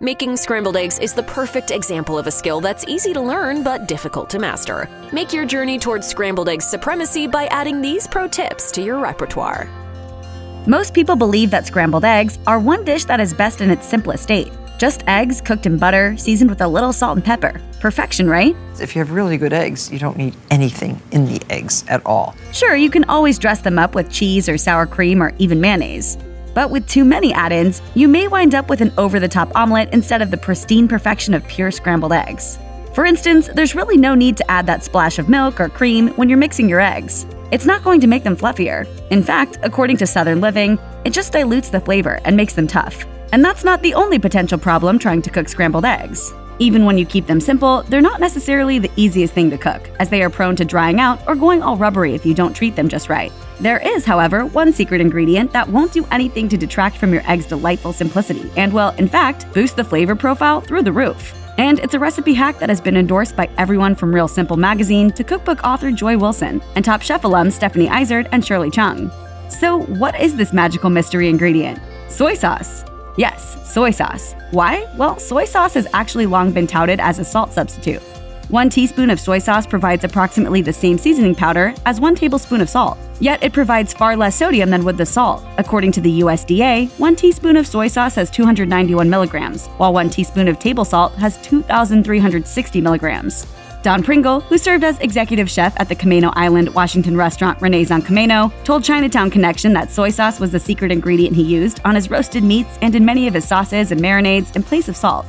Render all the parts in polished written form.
Making scrambled eggs is the perfect example of a skill that's easy to learn but difficult to master. Make your journey towards scrambled egg supremacy by adding these pro tips to your repertoire. Most people believe that scrambled eggs are one dish that is best in its simplest state. Just eggs cooked in butter, seasoned with a little salt and pepper. Perfection, right? If you have really good eggs, you don't need anything in the eggs at all. Sure, you can always dress them up with cheese or sour cream or even mayonnaise. But with too many add-ins, you may wind up with an over-the-top omelet instead of the pristine perfection of pure scrambled eggs. For instance, there's really no need to add that splash of milk or cream when you're mixing your eggs. It's not going to make them fluffier. In fact, according to Southern Living, it just dilutes the flavor and makes them tough. And that's not the only potential problem trying to cook scrambled eggs. Even when you keep them simple, they're not necessarily the easiest thing to cook, as they are prone to drying out or going all rubbery if you don't treat them just right. There is, however, one secret ingredient that won't do anything to detract from your egg's delightful simplicity and will, in fact, boost the flavor profile through the roof. And it's a recipe hack that has been endorsed by everyone from Real Simple magazine to cookbook author Joy Wilson and Top Chef alums Stephanie Izard and Shirley Chung. So what is this magical mystery ingredient? Soy sauce. Yes, soy sauce. Why? Well, soy sauce has actually long been touted as a salt substitute. 1 teaspoon of soy sauce provides approximately the same seasoning powder as 1 tablespoon of salt. Yet it provides far less sodium than would the salt. According to the USDA, 1 teaspoon of soy sauce has 291 milligrams, while 1 teaspoon of table salt has 2,360 milligrams. Don Pringle, who served as executive chef at the Camano Island, Washington restaurant Renee's on Camano, told Chinatown Connection that soy sauce was the secret ingredient he used on his roasted meats and in many of his sauces and marinades in place of salt.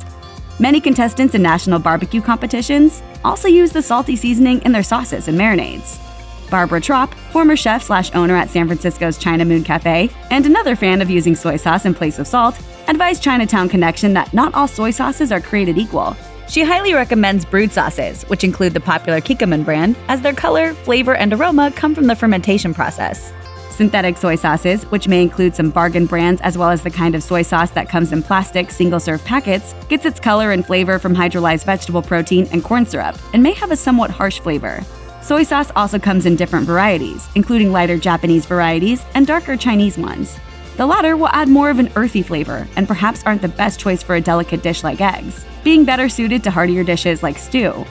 Many contestants in national barbecue competitions also use the salty seasoning in their sauces and marinades. Barbara Tropp, former chef/owner at San Francisco's China Moon Cafe, and another fan of using soy sauce in place of salt, advised Chinatown Connection that not all soy sauces are created equal. She highly recommends brewed sauces, which include the popular Kikkoman brand, as their color, flavor, and aroma come from the fermentation process. Synthetic soy sauces, which may include some bargain brands as well as the kind of soy sauce that comes in plastic, single-serve packets, gets its color and flavor from hydrolyzed vegetable protein and corn syrup, and may have a somewhat harsh flavor. Soy sauce also comes in different varieties, including lighter Japanese varieties and darker Chinese ones. The latter will add more of an earthy flavor and perhaps aren't the best choice for a delicate dish like eggs, being better suited to heartier dishes like stew.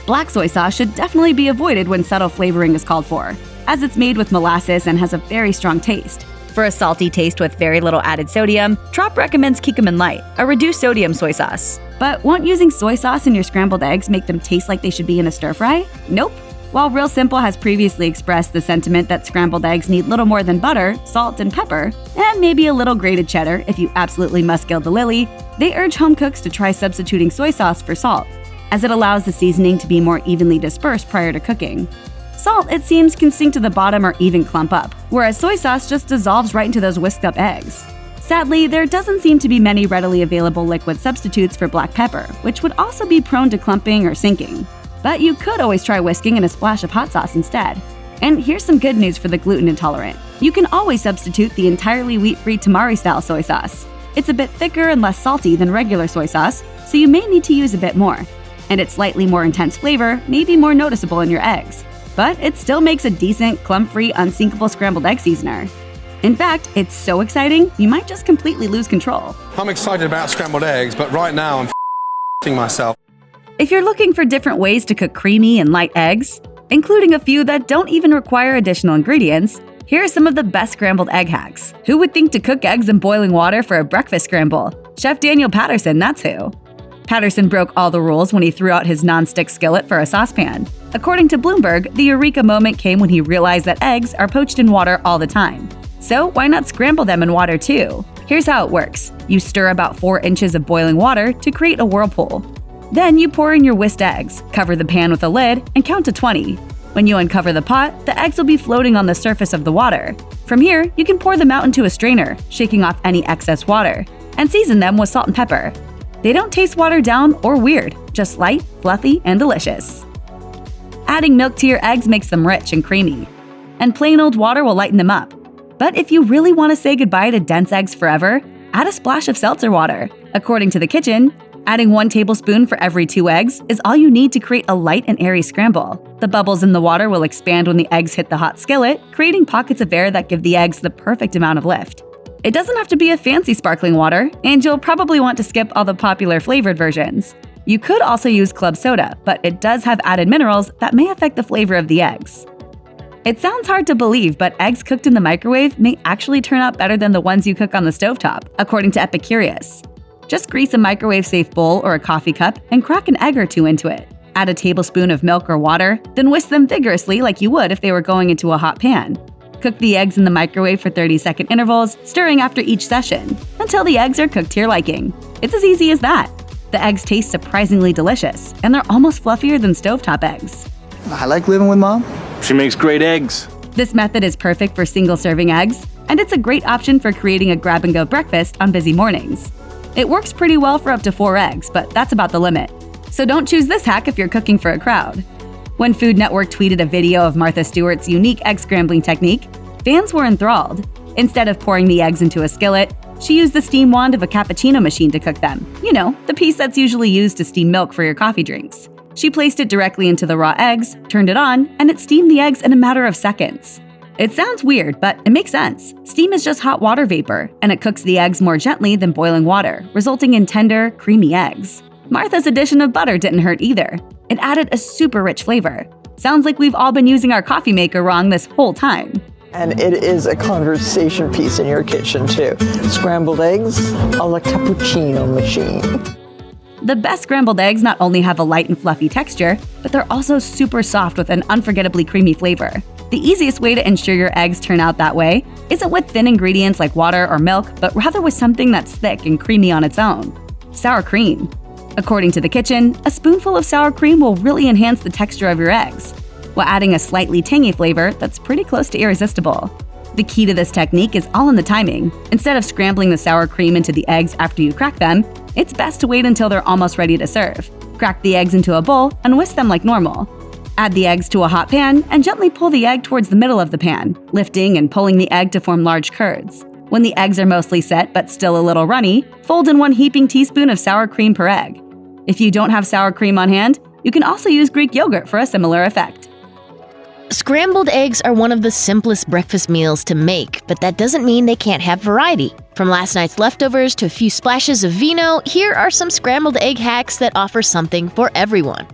Black soy sauce should definitely be avoided when subtle flavoring is called for, as it's made with molasses and has a very strong taste. For a salty taste with very little added sodium, Trop recommends Kikkoman Light, a reduced sodium soy sauce. But won't using soy sauce in your scrambled eggs make them taste like they should be in a stir-fry? Nope. While Real Simple has previously expressed the sentiment that scrambled eggs need little more than butter, salt, and pepper, and maybe a little grated cheddar if you absolutely must gild the lily, they urge home cooks to try substituting soy sauce for salt, as it allows the seasoning to be more evenly dispersed prior to cooking. Salt, it seems, can sink to the bottom or even clump up, whereas soy sauce just dissolves right into those whisked up eggs. Sadly, there doesn't seem to be many readily available liquid substitutes for black pepper, which would also be prone to clumping or sinking. But you could always try whisking in a splash of hot sauce instead. And here's some good news for the gluten intolerant. You can always substitute the entirely wheat-free tamari-style soy sauce. It's a bit thicker and less salty than regular soy sauce, so you may need to use a bit more. And its slightly more intense flavor may be more noticeable in your eggs. But it still makes a decent, clump-free, unsinkable scrambled egg seasoner. In fact, it's so exciting, you might just completely lose control. I'm excited about scrambled eggs, but right now I'm f***ing myself. If you're looking for different ways to cook creamy and light eggs, including a few that don't even require additional ingredients, here are some of the best scrambled egg hacks. Who would think to cook eggs in boiling water for a breakfast scramble? Chef Daniel Patterson, that's who. Patterson broke all the rules when he threw out his non-stick skillet for a saucepan. According to Bloomberg, the eureka moment came when he realized that eggs are poached in water all the time. So why not scramble them in water too? Here's how it works. You stir about 4 inches of boiling water to create a whirlpool. Then you pour in your whisked eggs, cover the pan with a lid, and count to 20. When you uncover the pot, the eggs will be floating on the surface of the water. From here, you can pour them out into a strainer, shaking off any excess water, and season them with salt and pepper. They don't taste watered down or weird, just light, fluffy, and delicious. Adding milk to your eggs makes them rich and creamy, and plain old water will lighten them up. But if you really want to say goodbye to dense eggs forever, add a splash of seltzer water. According to The Kitchen, adding 1 tablespoon for every 2 eggs is all you need to create a light and airy scramble. The bubbles in the water will expand when the eggs hit the hot skillet, creating pockets of air that give the eggs the perfect amount of lift. It doesn't have to be a fancy sparkling water, and you'll probably want to skip all the popular flavored versions. You could also use club soda, but it does have added minerals that may affect the flavor of the eggs. It sounds hard to believe, but eggs cooked in the microwave may actually turn out better than the ones you cook on the stovetop, according to Epicurious. Just grease a microwave-safe bowl or a coffee cup and crack an egg or two into it. Add a tablespoon of milk or water, then whisk them vigorously like you would if they were going into a hot pan. Cook the eggs in the microwave for 30-second intervals, stirring after each session, until the eggs are cooked to your liking. It's as easy as that. The eggs taste surprisingly delicious, and they're almost fluffier than stovetop eggs. I like living with Mom. She makes great eggs. This method is perfect for single-serving eggs, and it's a great option for creating a grab-and-go breakfast on busy mornings. It works pretty well for up to 4 eggs, but that's about the limit. So don't choose this hack if you're cooking for a crowd. When Food Network tweeted a video of Martha Stewart's unique egg scrambling technique, fans were enthralled. Instead of pouring the eggs into a skillet, she used the steam wand of a cappuccino machine to cook them. You know, the piece that's usually used to steam milk for your coffee drinks. She placed it directly into the raw eggs, turned it on, and it steamed the eggs in a matter of seconds. It sounds weird, but it makes sense. Steam is just hot water vapor, and it cooks the eggs more gently than boiling water, resulting in tender, creamy eggs. Martha's addition of butter didn't hurt either. It added a super rich flavor. Sounds like we've all been using our coffee maker wrong this whole time. And it is a conversation piece in your kitchen too. Scrambled eggs a la cappuccino machine. The best scrambled eggs not only have a light and fluffy texture, but they're also super soft with an unforgettably creamy flavor. The easiest way to ensure your eggs turn out that way isn't with thin ingredients like water or milk, but rather with something that's thick and creamy on its own. Sour cream. According to The Kitchen, a spoonful of sour cream will really enhance the texture of your eggs, while adding a slightly tangy flavor that's pretty close to irresistible. The key to this technique is all in the timing. Instead of scrambling the sour cream into the eggs after you crack them, it's best to wait until they're almost ready to serve. Crack the eggs into a bowl and whisk them like normal. Add the eggs to a hot pan and gently pull the egg towards the middle of the pan, lifting and pulling the egg to form large curds. When the eggs are mostly set but still a little runny, fold in 1 heaping teaspoon of sour cream per egg. If you don't have sour cream on hand, you can also use Greek yogurt for a similar effect. Scrambled eggs are one of the simplest breakfast meals to make, but that doesn't mean they can't have variety. From last night's leftovers to a few splashes of vino, here are some scrambled egg hacks that offer something for everyone.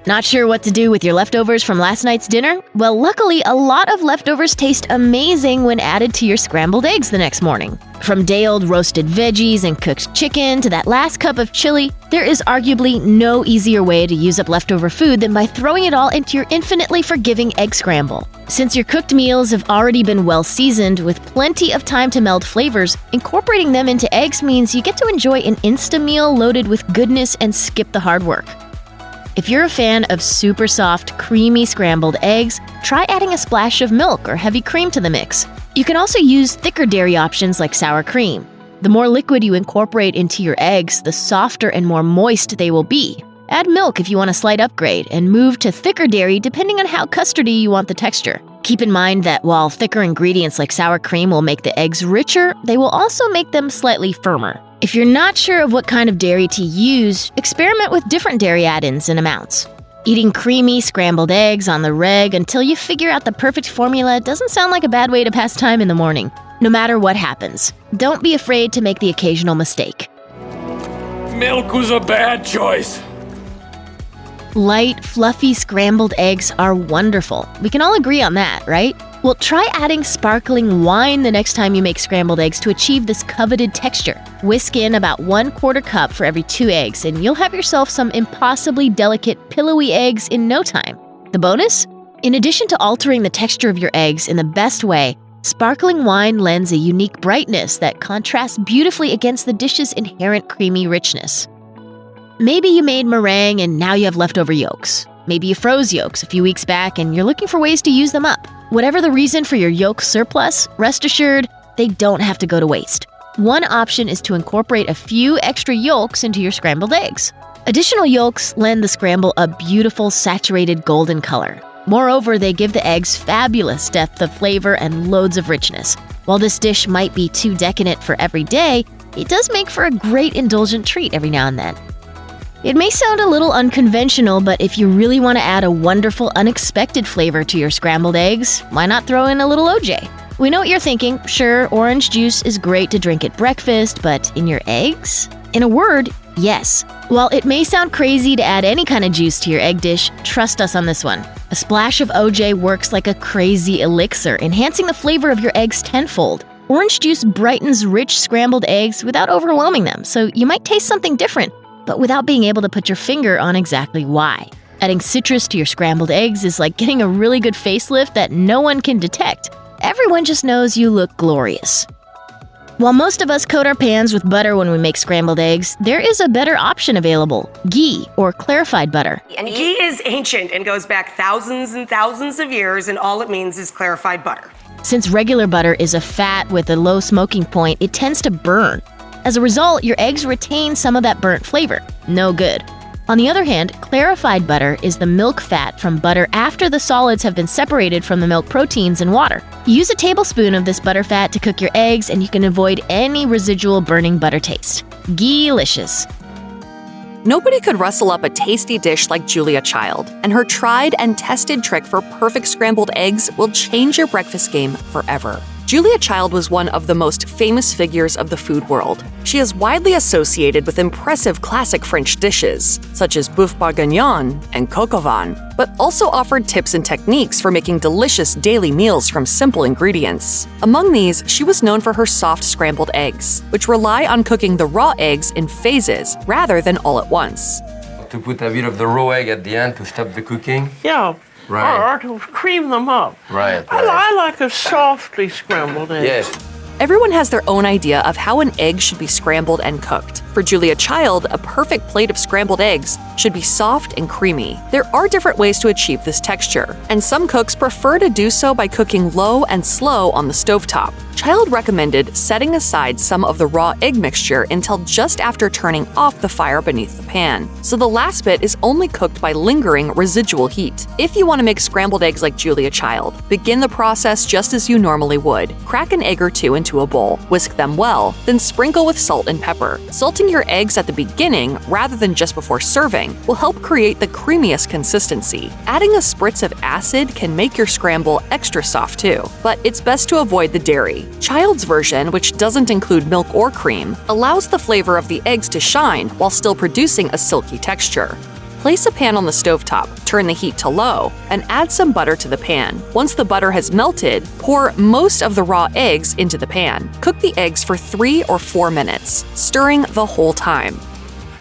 Not sure what to do with your leftovers from last night's dinner? Well, luckily, a lot of leftovers taste amazing when added to your scrambled eggs the next morning. From day-old roasted veggies and cooked chicken to that last cup of chili, there is arguably no easier way to use up leftover food than by throwing it all into your infinitely forgiving egg scramble. Since your cooked meals have already been well seasoned with plenty of time to meld flavors, incorporating them into eggs means you get to enjoy an Insta-meal loaded with goodness and skip the hard work. If you're a fan of super soft, creamy scrambled eggs, try adding a splash of milk or heavy cream to the mix. You can also use thicker dairy options like sour cream. The more liquid you incorporate into your eggs, the softer and more moist they will be. Add milk if you want a slight upgrade, and move to thicker dairy depending on how custardy you want the texture. Keep in mind that while thicker ingredients like sour cream will make the eggs richer, they will also make them slightly firmer. If you're not sure of what kind of dairy to use, experiment with different dairy add-ins and amounts. Eating creamy scrambled eggs on the reg until you figure out the perfect formula doesn't sound like a bad way to pass time in the morning. No matter what happens, don't be afraid to make the occasional mistake. Milk was a bad choice. Light, fluffy scrambled eggs are wonderful. We can all agree on that, right? Well, try adding sparkling wine the next time you make scrambled eggs to achieve this coveted texture. Whisk in about 1/4 cup for every 2 eggs, and you'll have yourself some impossibly delicate, pillowy eggs in no time. The bonus? In addition to altering the texture of your eggs in the best way, sparkling wine lends a unique brightness that contrasts beautifully against the dish's inherent creamy richness. Maybe you made meringue and now you have leftover yolks. Maybe you froze yolks a few weeks back and you're looking for ways to use them up. Whatever the reason for your yolk surplus, rest assured, they don't have to go to waste. One option is to incorporate a few extra yolks into your scrambled eggs. Additional yolks lend the scramble a beautiful, saturated golden color. Moreover, they give the eggs fabulous depth of flavor and loads of richness. While this dish might be too decadent for every day, it does make for a great indulgent treat every now and then. It may sound a little unconventional, but if you really want to add a wonderful, unexpected flavor to your scrambled eggs, why not throw in a little OJ? We know what you're thinking. Sure, orange juice is great to drink at breakfast, but in your eggs? In a word, yes. While it may sound crazy to add any kind of juice to your egg dish, trust us on this one. A splash of OJ works like a crazy elixir, enhancing the flavor of your eggs tenfold. Orange juice brightens rich scrambled eggs without overwhelming them, so you might taste something different, but without being able to put your finger on exactly why. Adding citrus to your scrambled eggs is like getting a really good facelift that no one can detect. Everyone just knows you look glorious. While most of us coat our pans with butter when we make scrambled eggs, there is a better option available: ghee, or clarified butter. And ghee is ancient and goes back thousands and thousands of years, and all it means is clarified butter. Since regular butter is a fat with a low smoking point, it tends to burn. As a result, your eggs retain some of that burnt flavor. No good. On the other hand, clarified butter is the milk fat from butter after the solids have been separated from the milk proteins and water. Use a tablespoon of this butter fat to cook your eggs, and you can avoid any residual burning butter taste. Ghee-licious. Nobody could rustle up a tasty dish like Julia Child, and her tried and tested trick for perfect scrambled eggs will change your breakfast game forever. Julia Child was one of the most famous figures of the food world. She is widely associated with impressive classic French dishes, such as boeuf bourguignon and coq au vin, but also offered tips and techniques for making delicious daily meals from simple ingredients. Among these, she was known for her soft scrambled eggs, which rely on cooking the raw eggs in phases rather than all at once. To put a bit of the raw egg at the end to stop the cooking? Yeah. Right. Or to cream them up. Right. I like a softly scrambled egg. Yes. Everyone has their own idea of how an egg should be scrambled and cooked. For Julia Child, a perfect plate of scrambled eggs should be soft and creamy. There are different ways to achieve this texture, and some cooks prefer to do so by cooking low and slow on the stovetop. Child recommended setting aside some of the raw egg mixture until just after turning off the fire beneath the pan, so the last bit is only cooked by lingering residual heat. If you want to make scrambled eggs like Julia Child, begin the process just as you normally would. Crack an egg or two into a bowl, whisk them well, then sprinkle with salt and pepper. Salting your eggs at the beginning rather than just before serving will help create the creamiest consistency. Adding a spritz of acid can make your scramble extra soft too, but it's best to avoid the dairy. Child's version, which doesn't include milk or cream, allows the flavor of the eggs to shine while still producing a silky texture. Place a pan on the stovetop, turn the heat to low, and add some butter to the pan. Once the butter has melted, pour most of the raw eggs into the pan. Cook the eggs for 3 or 4 minutes, stirring the whole time.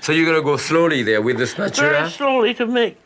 So you're gonna go slowly there with the spatula? Very slowly to make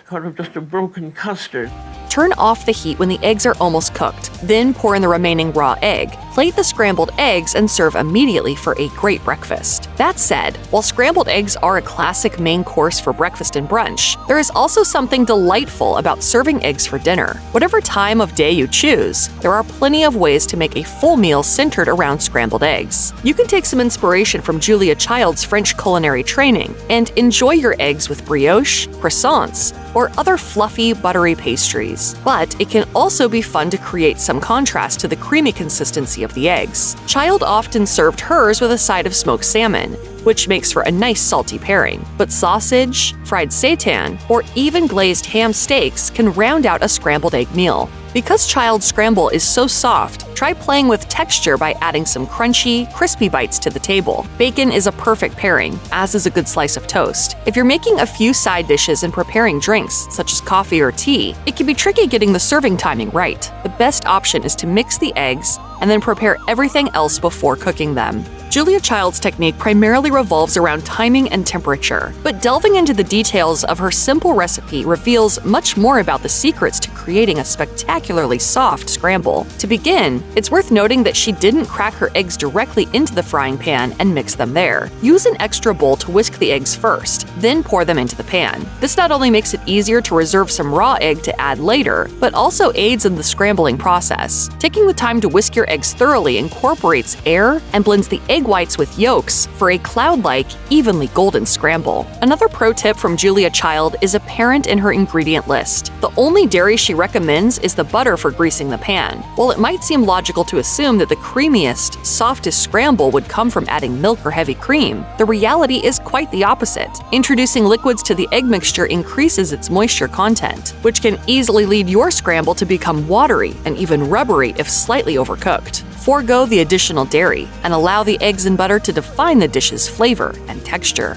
kind of just a broken custard. Turn off the heat when the eggs are almost cooked, then pour in the remaining raw egg. Plate the scrambled eggs and serve immediately for a great breakfast. That said, while scrambled eggs are a classic main course for breakfast and brunch, there is also something delightful about serving eggs for dinner. Whatever time of day you choose, there are plenty of ways to make a full meal centered around scrambled eggs. You can take some inspiration from Julia Child's French culinary training and enjoy your eggs with brioche, croissants, or other fluffy, buttery pastries. But it can also be fun to create some contrast to the creamy consistency of the eggs. Child often served hers with a side of smoked salmon, which makes for a nice salty pairing. But sausage, fried seitan, or even glazed ham steaks can round out a scrambled egg meal. Because Child's scramble is so soft, try playing with texture by adding some crunchy, crispy bites to the table. Bacon is a perfect pairing, as is a good slice of toast. If you're making a few side dishes and preparing drinks, such as coffee or tea, it can be tricky getting the serving timing right. The best option is to mix the eggs and then prepare everything else before cooking them. Julia Child's technique primarily revolves around timing and temperature, but delving into the details of her simple recipe reveals much more about the secrets to creating a spectacularly soft scramble. To begin, it's worth noting that she didn't crack her eggs directly into the frying pan and mix them there. Use an extra bowl to whisk the eggs first, then pour them into the pan. This not only makes it easier to reserve some raw egg to add later, but also aids in the scrambling process. Taking the time to whisk your eggs thoroughly incorporates air and blends the egg egg whites with yolks for a cloud-like, evenly golden scramble. Another pro tip from Julia Child is apparent in her ingredient list. The only dairy she recommends is the butter for greasing the pan. While it might seem logical to assume that the creamiest, softest scramble would come from adding milk or heavy cream, the reality is quite the opposite. Introducing liquids to the egg mixture increases its moisture content, which can easily lead your scramble to become watery and even rubbery if slightly overcooked. Forego the additional dairy and allow the eggs and butter to define the dish's flavor and texture.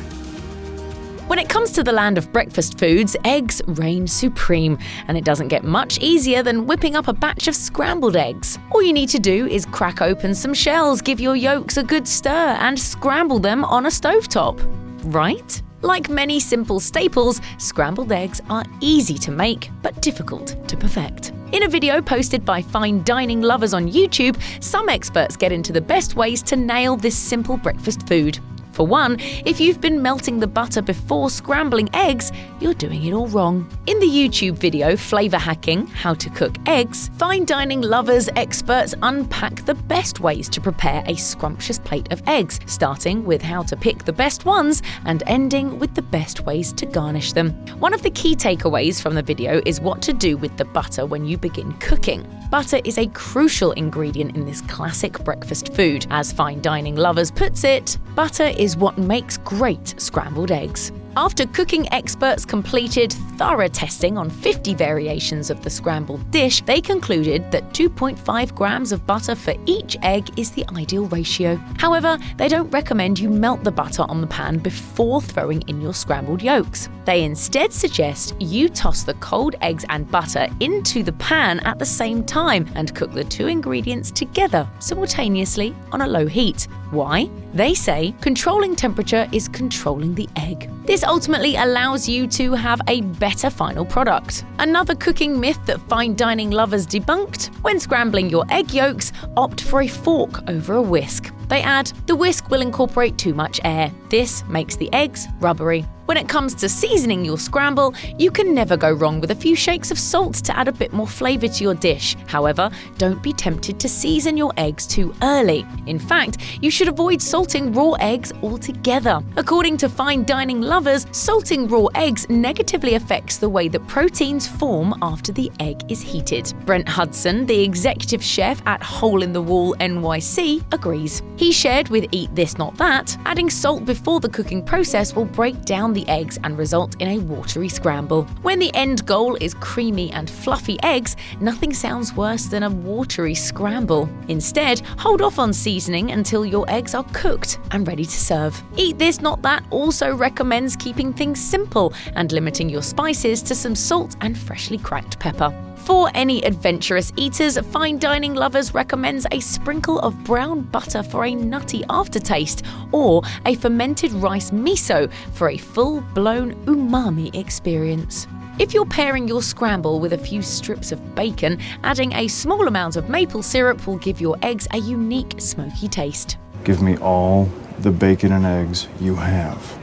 When it comes to the land of breakfast foods, eggs reign supreme, and it doesn't get much easier than whipping up a batch of scrambled eggs. All you need to do is crack open some shells, give your yolks a good stir, and scramble them on a stovetop. Right? Like many simple staples, scrambled eggs are easy to make, but difficult to perfect. In a video posted by fine dining lovers on YouTube, some experts get into the best ways to nail this simple breakfast food. For one, if you've been melting the butter before scrambling eggs, you're doing it all wrong. In the YouTube video Flavor Hacking: How to Cook Eggs, fine dining lovers experts unpack the best ways to prepare a scrumptious plate of eggs, starting with how to pick the best ones and ending with the best ways to garnish them. One of the key takeaways from the video is what to do with the butter when you begin cooking. Butter is a crucial ingredient in this classic breakfast food. As fine dining lovers puts it, butter is what makes great scrambled eggs. After cooking experts completed thorough testing on 50 variations of the scrambled dish, they concluded that 2.5 grams of butter for each egg is the ideal ratio. However, they don't recommend you melt the butter on the pan before throwing in your scrambled yolks. They instead suggest you toss the cold eggs and butter into the pan at the same time and cook the two ingredients together simultaneously on a low heat. Why? They say controlling temperature is controlling the egg. This ultimately allows you to have a better final product. Another cooking myth that fine dining lovers debunked: when scrambling your egg yolks, opt for a fork over a whisk. They add, the whisk will incorporate too much air. This makes the eggs rubbery. When it comes to seasoning your scramble, you can never go wrong with a few shakes of salt to add a bit more flavor to your dish. However, don't be tempted to season your eggs too early. In fact, you should avoid salting raw eggs altogether. According to fine dining lovers, salting raw eggs negatively affects the way that proteins form after the egg is heated. Brent Hudson, the executive chef at Hole in the Wall NYC, agrees. He shared with Eat This Not That, adding salt before the cooking process will break down the eggs and result in a watery scramble. When the end goal is creamy and fluffy eggs, nothing sounds worse than a watery scramble. Instead, hold off on seasoning until your eggs are cooked and ready to serve. Eat This Not That also recommends keeping things simple and limiting your spices to some salt and freshly cracked pepper. For any adventurous eaters, fine dining lovers recommends a sprinkle of brown butter for a nutty aftertaste, or a fermented rice miso for a full-blown umami experience. If you're pairing your scramble with a few strips of bacon, adding a small amount of maple syrup will give your eggs a unique smoky taste. Give me all the bacon and eggs you have.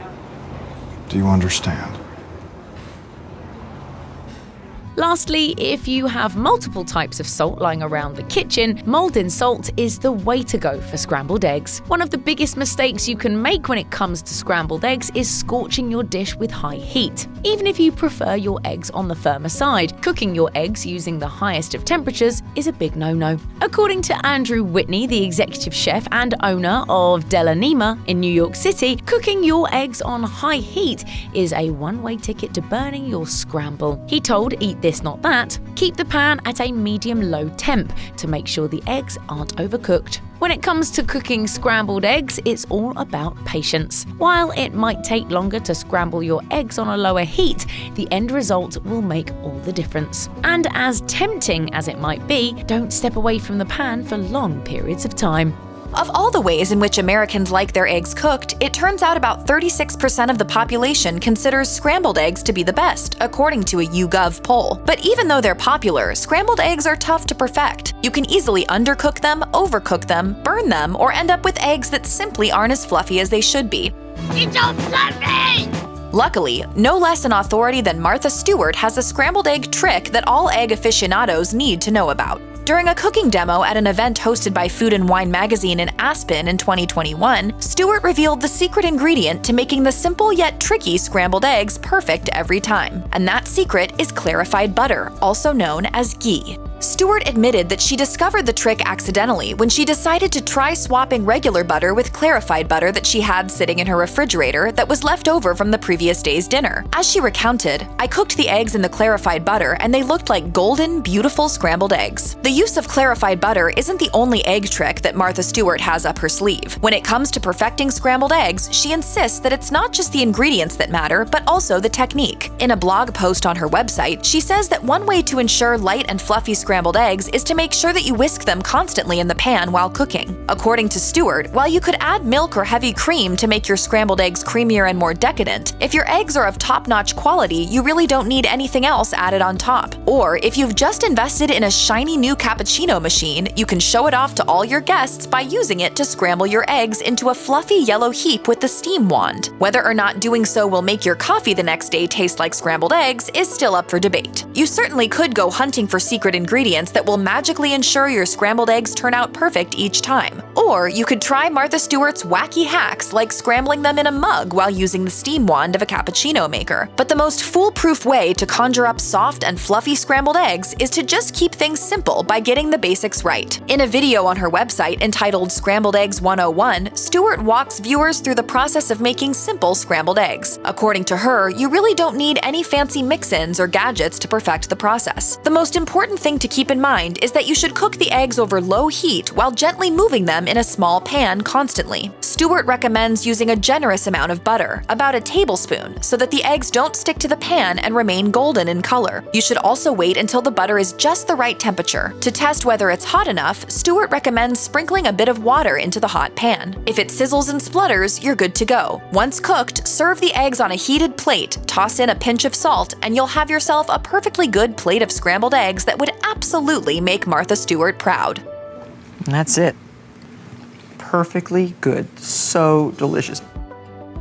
Do you understand? Lastly, if you have multiple types of salt lying around the kitchen, mulled-in salt is the way to go for scrambled eggs. One of the biggest mistakes you can make when it comes to scrambled eggs is scorching your dish with high heat. Even if you prefer your eggs on the firmer side, cooking your eggs using the highest of temperatures is a big no-no. According to Andrew Whitney, the executive chef and owner of Della Nima in New York City, cooking your eggs on high heat is a one-way ticket to burning your scramble. He told Eat This Not That, keep the pan at a medium-low temp to make sure the eggs aren't overcooked. When it comes to cooking scrambled eggs, it's all about patience. While it might take longer to scramble your eggs on a lower heat, the end result will make all the difference. And as tempting as it might be, don't step away from the pan for long periods of time. Of all the ways in which Americans like their eggs cooked, it turns out about 36% of the population considers scrambled eggs to be the best, according to a YouGov poll. But even though they're popular, scrambled eggs are tough to perfect. You can easily undercook them, overcook them, burn them, or end up with eggs that simply aren't as fluffy as they should be. It's so fluffy! Luckily, no less an authority than Martha Stewart has a scrambled egg trick that all egg aficionados need to know about. During a cooking demo at an event hosted by Food and Wine magazine in Aspen in 2021, Stewart revealed the secret ingredient to making the simple yet tricky scrambled eggs perfect every time. And that secret is clarified butter, also known as ghee. Stewart admitted that she discovered the trick accidentally when she decided to try swapping regular butter with clarified butter that she had sitting in her refrigerator that was left over from the previous day's dinner. As she recounted, "I cooked the eggs in the clarified butter and they looked like golden, beautiful scrambled eggs." The use of clarified butter isn't the only egg trick that Martha Stewart has up her sleeve. When it comes to perfecting scrambled eggs, she insists that it's not just the ingredients that matter, but also the technique. In a blog post on her website, she says that one way to ensure light and fluffy scrambled eggs is to make sure that you whisk them constantly in the pan while cooking. According to Stewart, while you could add milk or heavy cream to make your scrambled eggs creamier and more decadent, if your eggs are of top-notch quality, you really don't need anything else added on top. Or if you've just invested in a shiny new cappuccino machine, you can show it off to all your guests by using it to scramble your eggs into a fluffy yellow heap with the steam wand. Whether or not doing so will make your coffee the next day taste like scrambled eggs is still up for debate. You certainly could go hunting for secret ingredients that will magically ensure your scrambled eggs turn out perfect each time. Or you could try Martha Stewart's wacky hacks like scrambling them in a mug while using the steam wand of a cappuccino maker. But the most foolproof way to conjure up soft and fluffy scrambled eggs is to just keep things simple by getting the basics right. In a video on her website entitled Scrambled Eggs 101, Stewart walks viewers through the process of making simple scrambled eggs. According to her, you really don't need any fancy mix-ins or gadgets to perfect the process. The most important thing to keep in mind is that you should cook the eggs over low heat while gently moving them in a small pan constantly. Stewart recommends using a generous amount of butter, about a tablespoon, so that the eggs don't stick to the pan and remain golden in color. You should also wait until the butter is just the right temperature. To test whether it's hot enough, Stewart recommends sprinkling a bit of water into the hot pan. If it sizzles and splutters, you're good to go. Once cooked, serve the eggs on a heated plate, toss in a pinch of salt, and you'll have yourself a perfectly good plate of scrambled eggs that would absolutely make Martha Stewart proud. And that's it. Perfectly good. So delicious.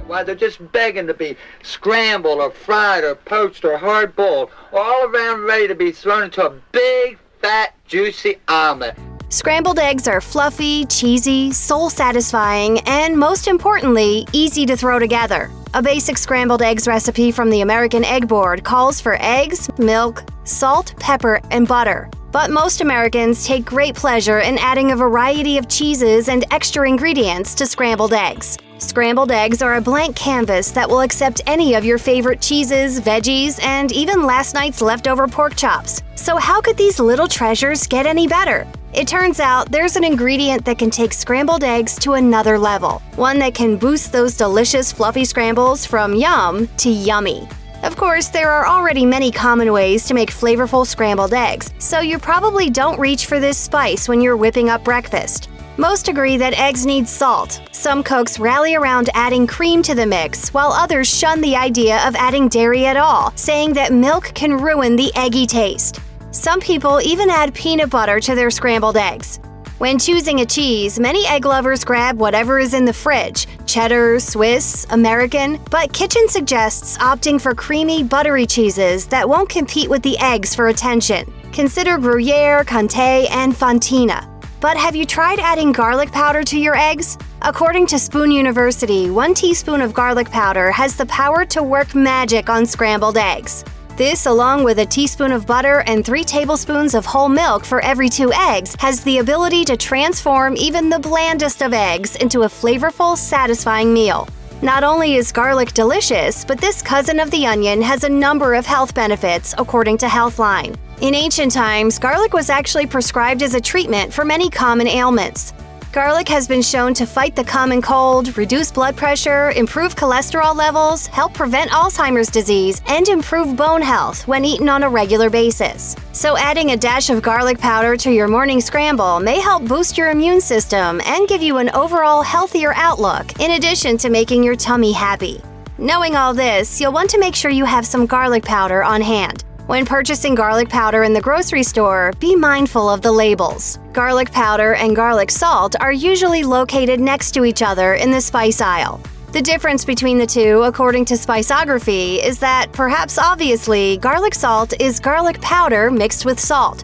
Why, they're just begging to be scrambled or fried or poached or hard-boiled, or all around ready to be thrown into a big, fat, juicy omelet. Scrambled eggs are fluffy, cheesy, soul-satisfying, and most importantly, easy to throw together. A basic scrambled eggs recipe from the American Egg Board calls for eggs, milk, salt, pepper, and butter. But most Americans take great pleasure in adding a variety of cheeses and extra ingredients to scrambled eggs. Scrambled eggs are a blank canvas that will accept any of your favorite cheeses, veggies, and even last night's leftover pork chops. So how could these little treasures get any better? It turns out there's an ingredient that can take scrambled eggs to another level. One that can boost those delicious fluffy scrambles from yum to yummy. Of course, there are already many common ways to make flavorful scrambled eggs, so you probably don't reach for this spice when you're whipping up breakfast. Most agree that eggs need salt. Some cooks rally around adding cream to the mix, while others shun the idea of adding dairy at all, saying that milk can ruin the eggy taste. Some people even add peanut butter to their scrambled eggs. When choosing a cheese, many egg lovers grab whatever is in the fridge: cheddar, Swiss, American, but Kitchen suggests opting for creamy, buttery cheeses that won't compete with the eggs for attention. Consider Gruyere, Comté, and Fontina. But have you tried adding garlic powder to your eggs? According to Spoon University, 1 teaspoon of garlic powder has the power to work magic on scrambled eggs. This, along with a teaspoon of butter and 3 tablespoons of whole milk for every 2 eggs, has the ability to transform even the blandest of eggs into a flavorful, satisfying meal. Not only is garlic delicious, but this cousin of the onion has a number of health benefits, according to Healthline. In ancient times, garlic was actually prescribed as a treatment for many common ailments. Garlic has been shown to fight the common cold, reduce blood pressure, improve cholesterol levels, help prevent Alzheimer's disease, and improve bone health when eaten on a regular basis. So adding a dash of garlic powder to your morning scramble may help boost your immune system and give you an overall healthier outlook, in addition to making your tummy happy. Knowing all this, you'll want to make sure you have some garlic powder on hand. When purchasing garlic powder in the grocery store, be mindful of the labels. Garlic powder and garlic salt are usually located next to each other in the spice aisle. The difference between the two, according to Spiceography, is that, perhaps obviously, garlic salt is garlic powder mixed with salt.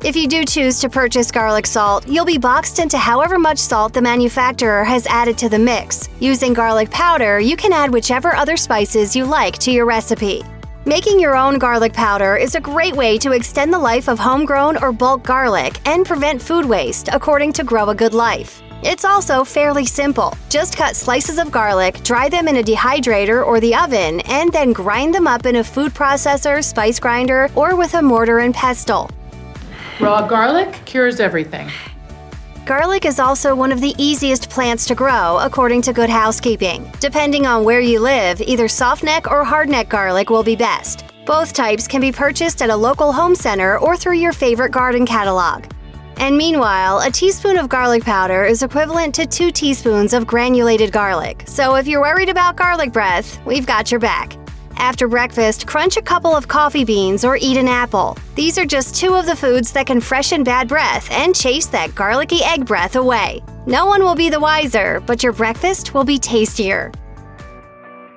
If you do choose to purchase garlic salt, you'll be boxed into however much salt the manufacturer has added to the mix. Using garlic powder, you can add whichever other spices you like to your recipe. Making your own garlic powder is a great way to extend the life of homegrown or bulk garlic and prevent food waste, according to Grow a Good Life. It's also fairly simple. Just cut slices of garlic, dry them in a dehydrator or the oven, and then grind them up in a food processor, spice grinder, or with a mortar and pestle. Raw garlic cures everything. Garlic is also one of the easiest plants to grow, according to Good Housekeeping. Depending on where you live, either softneck or hardneck garlic will be best. Both types can be purchased at a local home center or through your favorite garden catalog. And meanwhile, a teaspoon of garlic powder is equivalent to 2 teaspoons of granulated garlic. So if you're worried about garlic breath, we've got your back. After breakfast, crunch a couple of coffee beans or eat an apple. These are just 2 of the foods that can freshen bad breath and chase that garlicky egg breath away. No one will be the wiser, but your breakfast will be tastier.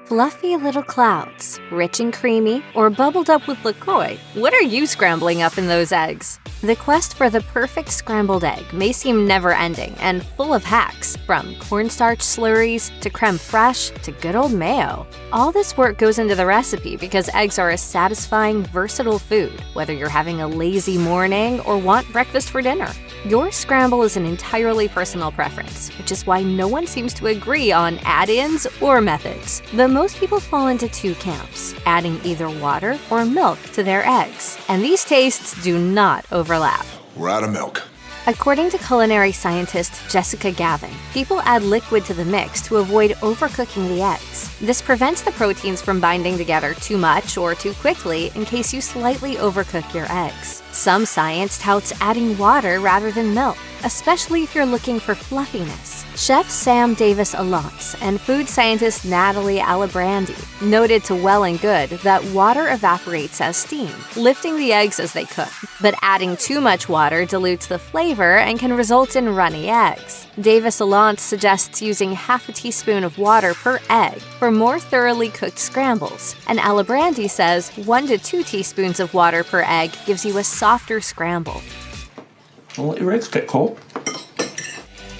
Fluffy little clouds, rich and creamy, or bubbled up with LaCroix. What are you scrambling up in those eggs? The quest for the perfect scrambled egg may seem never-ending and full of hacks, from cornstarch slurries to creme fraiche to good old mayo. All this work goes into the recipe because eggs are a satisfying, versatile food, whether you're having a lazy morning or want breakfast for dinner. Your scramble is an entirely personal preference, which is why no one seems to agree on add-ins or methods. But most people fall into 2 camps, adding either water or milk to their eggs. And these tastes do not overlap. We're out of milk. According to culinary scientist Jessica Gavin, people add liquid to the mix to avoid overcooking the eggs. This prevents the proteins from binding together too much or too quickly in case you slightly overcook your eggs. Some science touts adding water rather than milk, especially if you're looking for fluffiness. Chef Sam Davis-Alance and food scientist Natalie Alibrandi noted to Well and Good that water evaporates as steam, lifting the eggs as they cook. But adding too much water dilutes the flavor and can result in runny eggs. Davis-Alance suggests using half a teaspoon of water per egg for more thoroughly cooked scrambles, and Alibrandi says 1 to 2 teaspoons of water per egg gives you a softer scramble. Don't let your eggs get cold.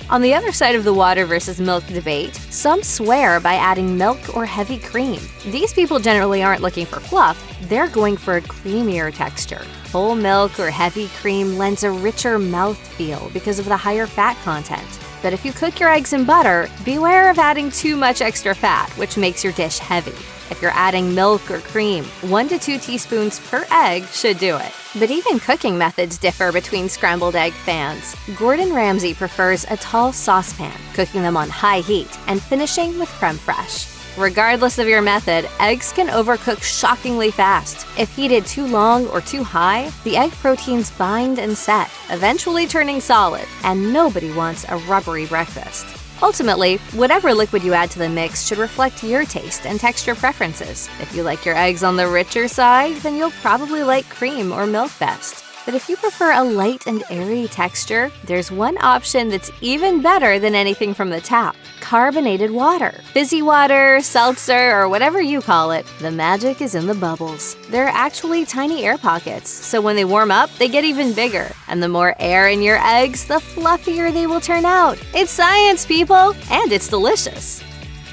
On the other side of the water versus milk debate, some swear by adding milk or heavy cream. These people generally aren't looking for fluff, they're going for a creamier texture. Whole milk or heavy cream lends a richer mouthfeel because of the higher fat content. But if you cook your eggs in butter, beware of adding too much extra fat, which makes your dish heavy. If you're adding milk or cream, 1 to 2 teaspoons per egg should do it. But even cooking methods differ between scrambled egg fans. Gordon Ramsay prefers a tall saucepan, cooking them on high heat, and finishing with creme fraiche. Regardless of your method, eggs can overcook shockingly fast. If heated too long or too high, the egg proteins bind and set, eventually turning solid, and nobody wants a rubbery breakfast. Ultimately, whatever liquid you add to the mix should reflect your taste and texture preferences. If you like your eggs on the richer side, then you'll probably like cream or milk best. But if you prefer a light and airy texture, there's one option that's even better than anything from the tap: carbonated water. Fizzy water, seltzer, or whatever you call it, the magic is in the bubbles. They're actually tiny air pockets, so when they warm up, they get even bigger. And the more air in your eggs, the fluffier they will turn out. It's science, people, and it's delicious.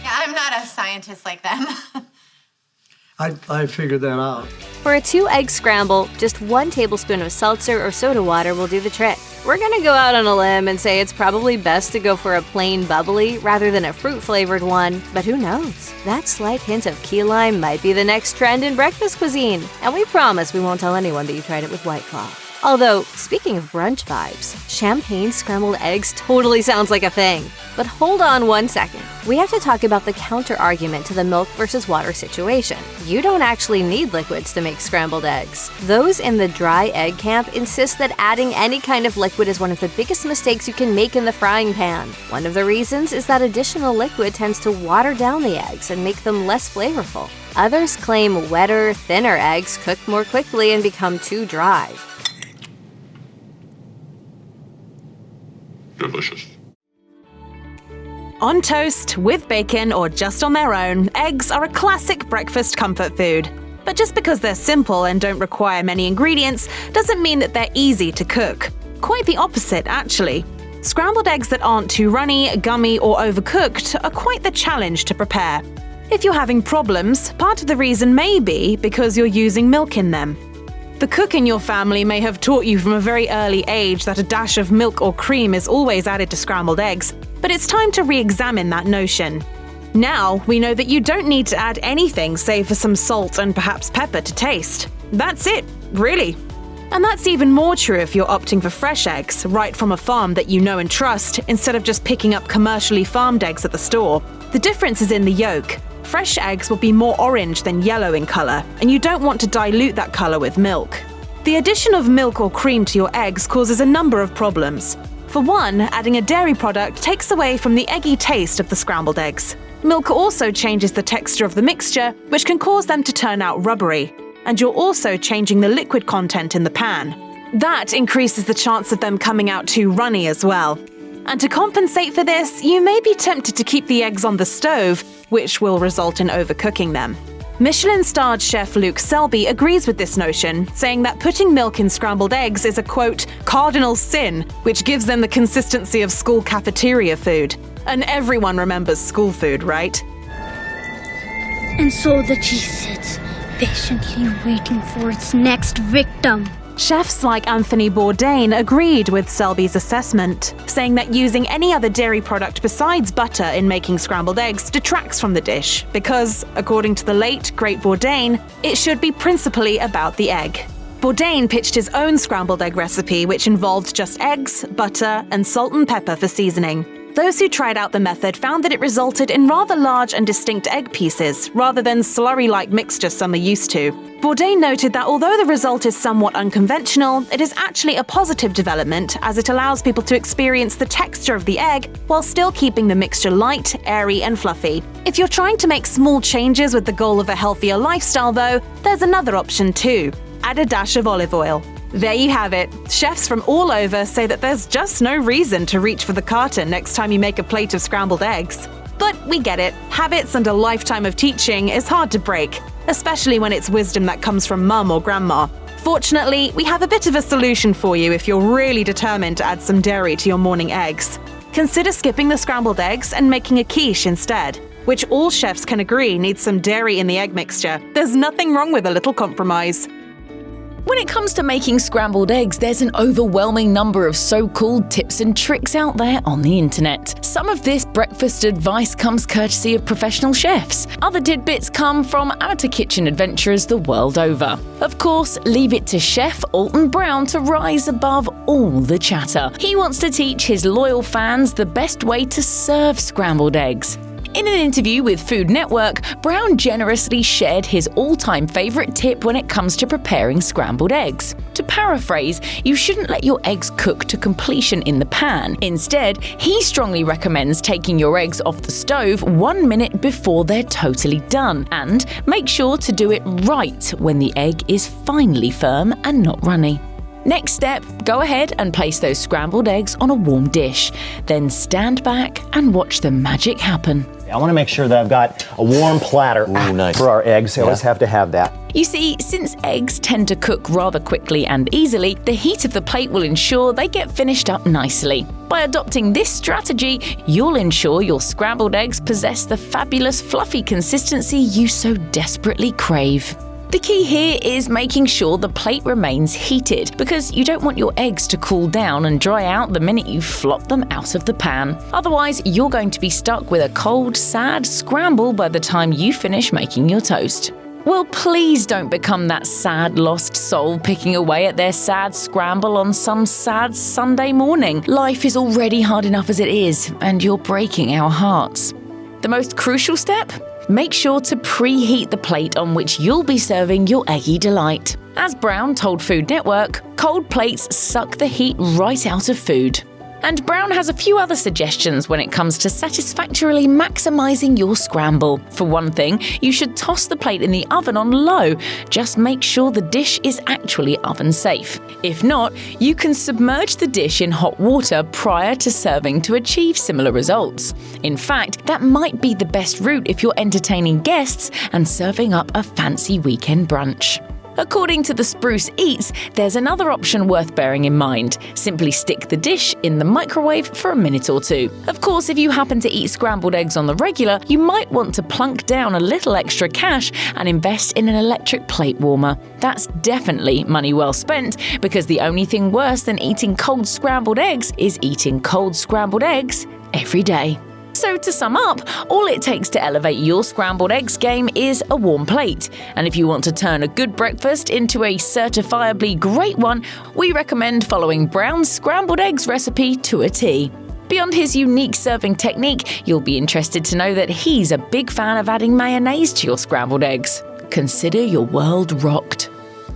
Yeah, I'm not a scientist like them. I figured that out. For a 2-egg scramble, just 1 tablespoon of seltzer or soda water will do the trick. We're gonna go out on a limb and say it's probably best to go for a plain bubbly rather than a fruit-flavored one, but who knows? That slight hint of key lime might be the next trend in breakfast cuisine, and we promise we won't tell anyone that you tried it with White Claw. Although, speaking of brunch vibes, champagne scrambled eggs totally sounds like a thing. But hold on 1 second. We have to talk about the counter-argument to the milk versus water situation. You don't actually need liquids to make scrambled eggs. Those in the dry egg camp insist that adding any kind of liquid is one of the biggest mistakes you can make in the frying pan. One of the reasons is that additional liquid tends to water down the eggs and make them less flavorful. Others claim wetter, thinner eggs cook more quickly and become too dry. Delicious. On toast, with bacon, or just on their own, eggs are a classic breakfast comfort food. But just because they're simple and don't require many ingredients doesn't mean that they're easy to cook. Quite the opposite, actually. Scrambled eggs that aren't too runny, gummy, or overcooked are quite the challenge to prepare. If you're having problems, part of the reason may be because you're using milk in them. The cook in your family may have taught you from a very early age that a dash of milk or cream is always added to scrambled eggs, but it's time to re-examine that notion. Now, we know that you don't need to add anything save for some salt and perhaps pepper to taste. That's it, really. And that's even more true if you're opting for fresh eggs, right from a farm that you know and trust, instead of just picking up commercially farmed eggs at the store. The difference is in the yolk. Fresh eggs will be more orange than yellow in color, and you don't want to dilute that color with milk. The addition of milk or cream to your eggs causes a number of problems. For one, adding a dairy product takes away from the eggy taste of the scrambled eggs. Milk also changes the texture of the mixture, which can cause them to turn out rubbery. And you're also changing the liquid content in the pan. That increases the chance of them coming out too runny as well. And to compensate for this, you may be tempted to keep the eggs on the stove, which will result in overcooking them. Michelin-starred chef Luke Selby agrees with this notion, saying that putting milk in scrambled eggs is a, quote, cardinal sin, which gives them the consistency of school cafeteria food. And everyone remembers school food, right? And so the cheese sits, patiently waiting for its next victim. Chefs like Anthony Bourdain agreed with Selby's assessment, saying that using any other dairy product besides butter in making scrambled eggs detracts from the dish because, according to the late, great Bourdain, it should be principally about the egg. Bourdain pitched his own scrambled egg recipe, which involved just eggs, butter, and salt and pepper for seasoning. Those who tried out the method found that it resulted in rather large and distinct egg pieces, rather than slurry-like mixture some are used to. Bourdain noted that although the result is somewhat unconventional, it is actually a positive development as it allows people to experience the texture of the egg while still keeping the mixture light, airy, and fluffy. If you're trying to make small changes with the goal of a healthier lifestyle, though, there's another option too. Add a dash of olive oil. There you have it. Chefs from all over say that there's just no reason to reach for the carton next time you make a plate of scrambled eggs. But we get it. Habits and a lifetime of teaching is hard to break, especially when it's wisdom that comes from mum or grandma. Fortunately, we have a bit of a solution for you if you're really determined to add some dairy to your morning eggs. Consider skipping the scrambled eggs and making a quiche instead, which all chefs can agree needs some dairy in the egg mixture. There's nothing wrong with a little compromise. When it comes to making scrambled eggs, there's an overwhelming number of so-called tips and tricks out there on the internet. Some of this breakfast advice comes courtesy of professional chefs. Other tidbits come from amateur kitchen adventurers the world over. Of course, leave it to Chef Alton Brown to rise above all the chatter. He wants to teach his loyal fans the best way to serve scrambled eggs. In an interview with Food Network, Brown generously shared his all-time favorite tip when it comes to preparing scrambled eggs. To paraphrase, you shouldn't let your eggs cook to completion in the pan. Instead, he strongly recommends taking your eggs off the stove 1 minute before they're totally done, and make sure to do it right when the egg is finely firm and not runny. Next step, go ahead and place those scrambled eggs on a warm dish. Then stand back and watch the magic happen. I want to make sure that I've got a warm platter for our eggs. I always have to have that. You see, since eggs tend to cook rather quickly and easily, the heat of the plate will ensure they get finished up nicely. By adopting this strategy, you'll ensure your scrambled eggs possess the fabulous fluffy consistency you so desperately crave. The key here is making sure the plate remains heated, because you don't want your eggs to cool down and dry out the minute you flop them out of the pan. Otherwise, you're going to be stuck with a cold, sad scramble by the time you finish making your toast. Well, please don't become that sad lost soul picking away at their sad scramble on some sad Sunday morning. Life is already hard enough as it is, and you're breaking our hearts. The most crucial step? Make sure to preheat the plate on which you'll be serving your eggy delight. As Brown told Food Network, cold plates suck the heat right out of food. And Brown has a few other suggestions when it comes to satisfactorily maximizing your scramble. For one thing, you should toss the plate in the oven on low. Just make sure the dish is actually oven safe. If not, you can submerge the dish in hot water prior to serving to achieve similar results. In fact, that might be the best route if you're entertaining guests and serving up a fancy weekend brunch. According to the Spruce Eats, there's another option worth bearing in mind. Simply stick the dish in the microwave for a minute or two. Of course, if you happen to eat scrambled eggs on the regular, you might want to plunk down a little extra cash and invest in an electric plate warmer. That's definitely money well spent, because the only thing worse than eating cold scrambled eggs is eating cold scrambled eggs every day. So to sum up, all it takes to elevate your scrambled eggs game is a warm plate. And if you want to turn a good breakfast into a certifiably great one, we recommend following Brown's scrambled eggs recipe to a T. Beyond his unique serving technique, you'll be interested to know that he's a big fan of adding mayonnaise to your scrambled eggs. Consider your world rocked.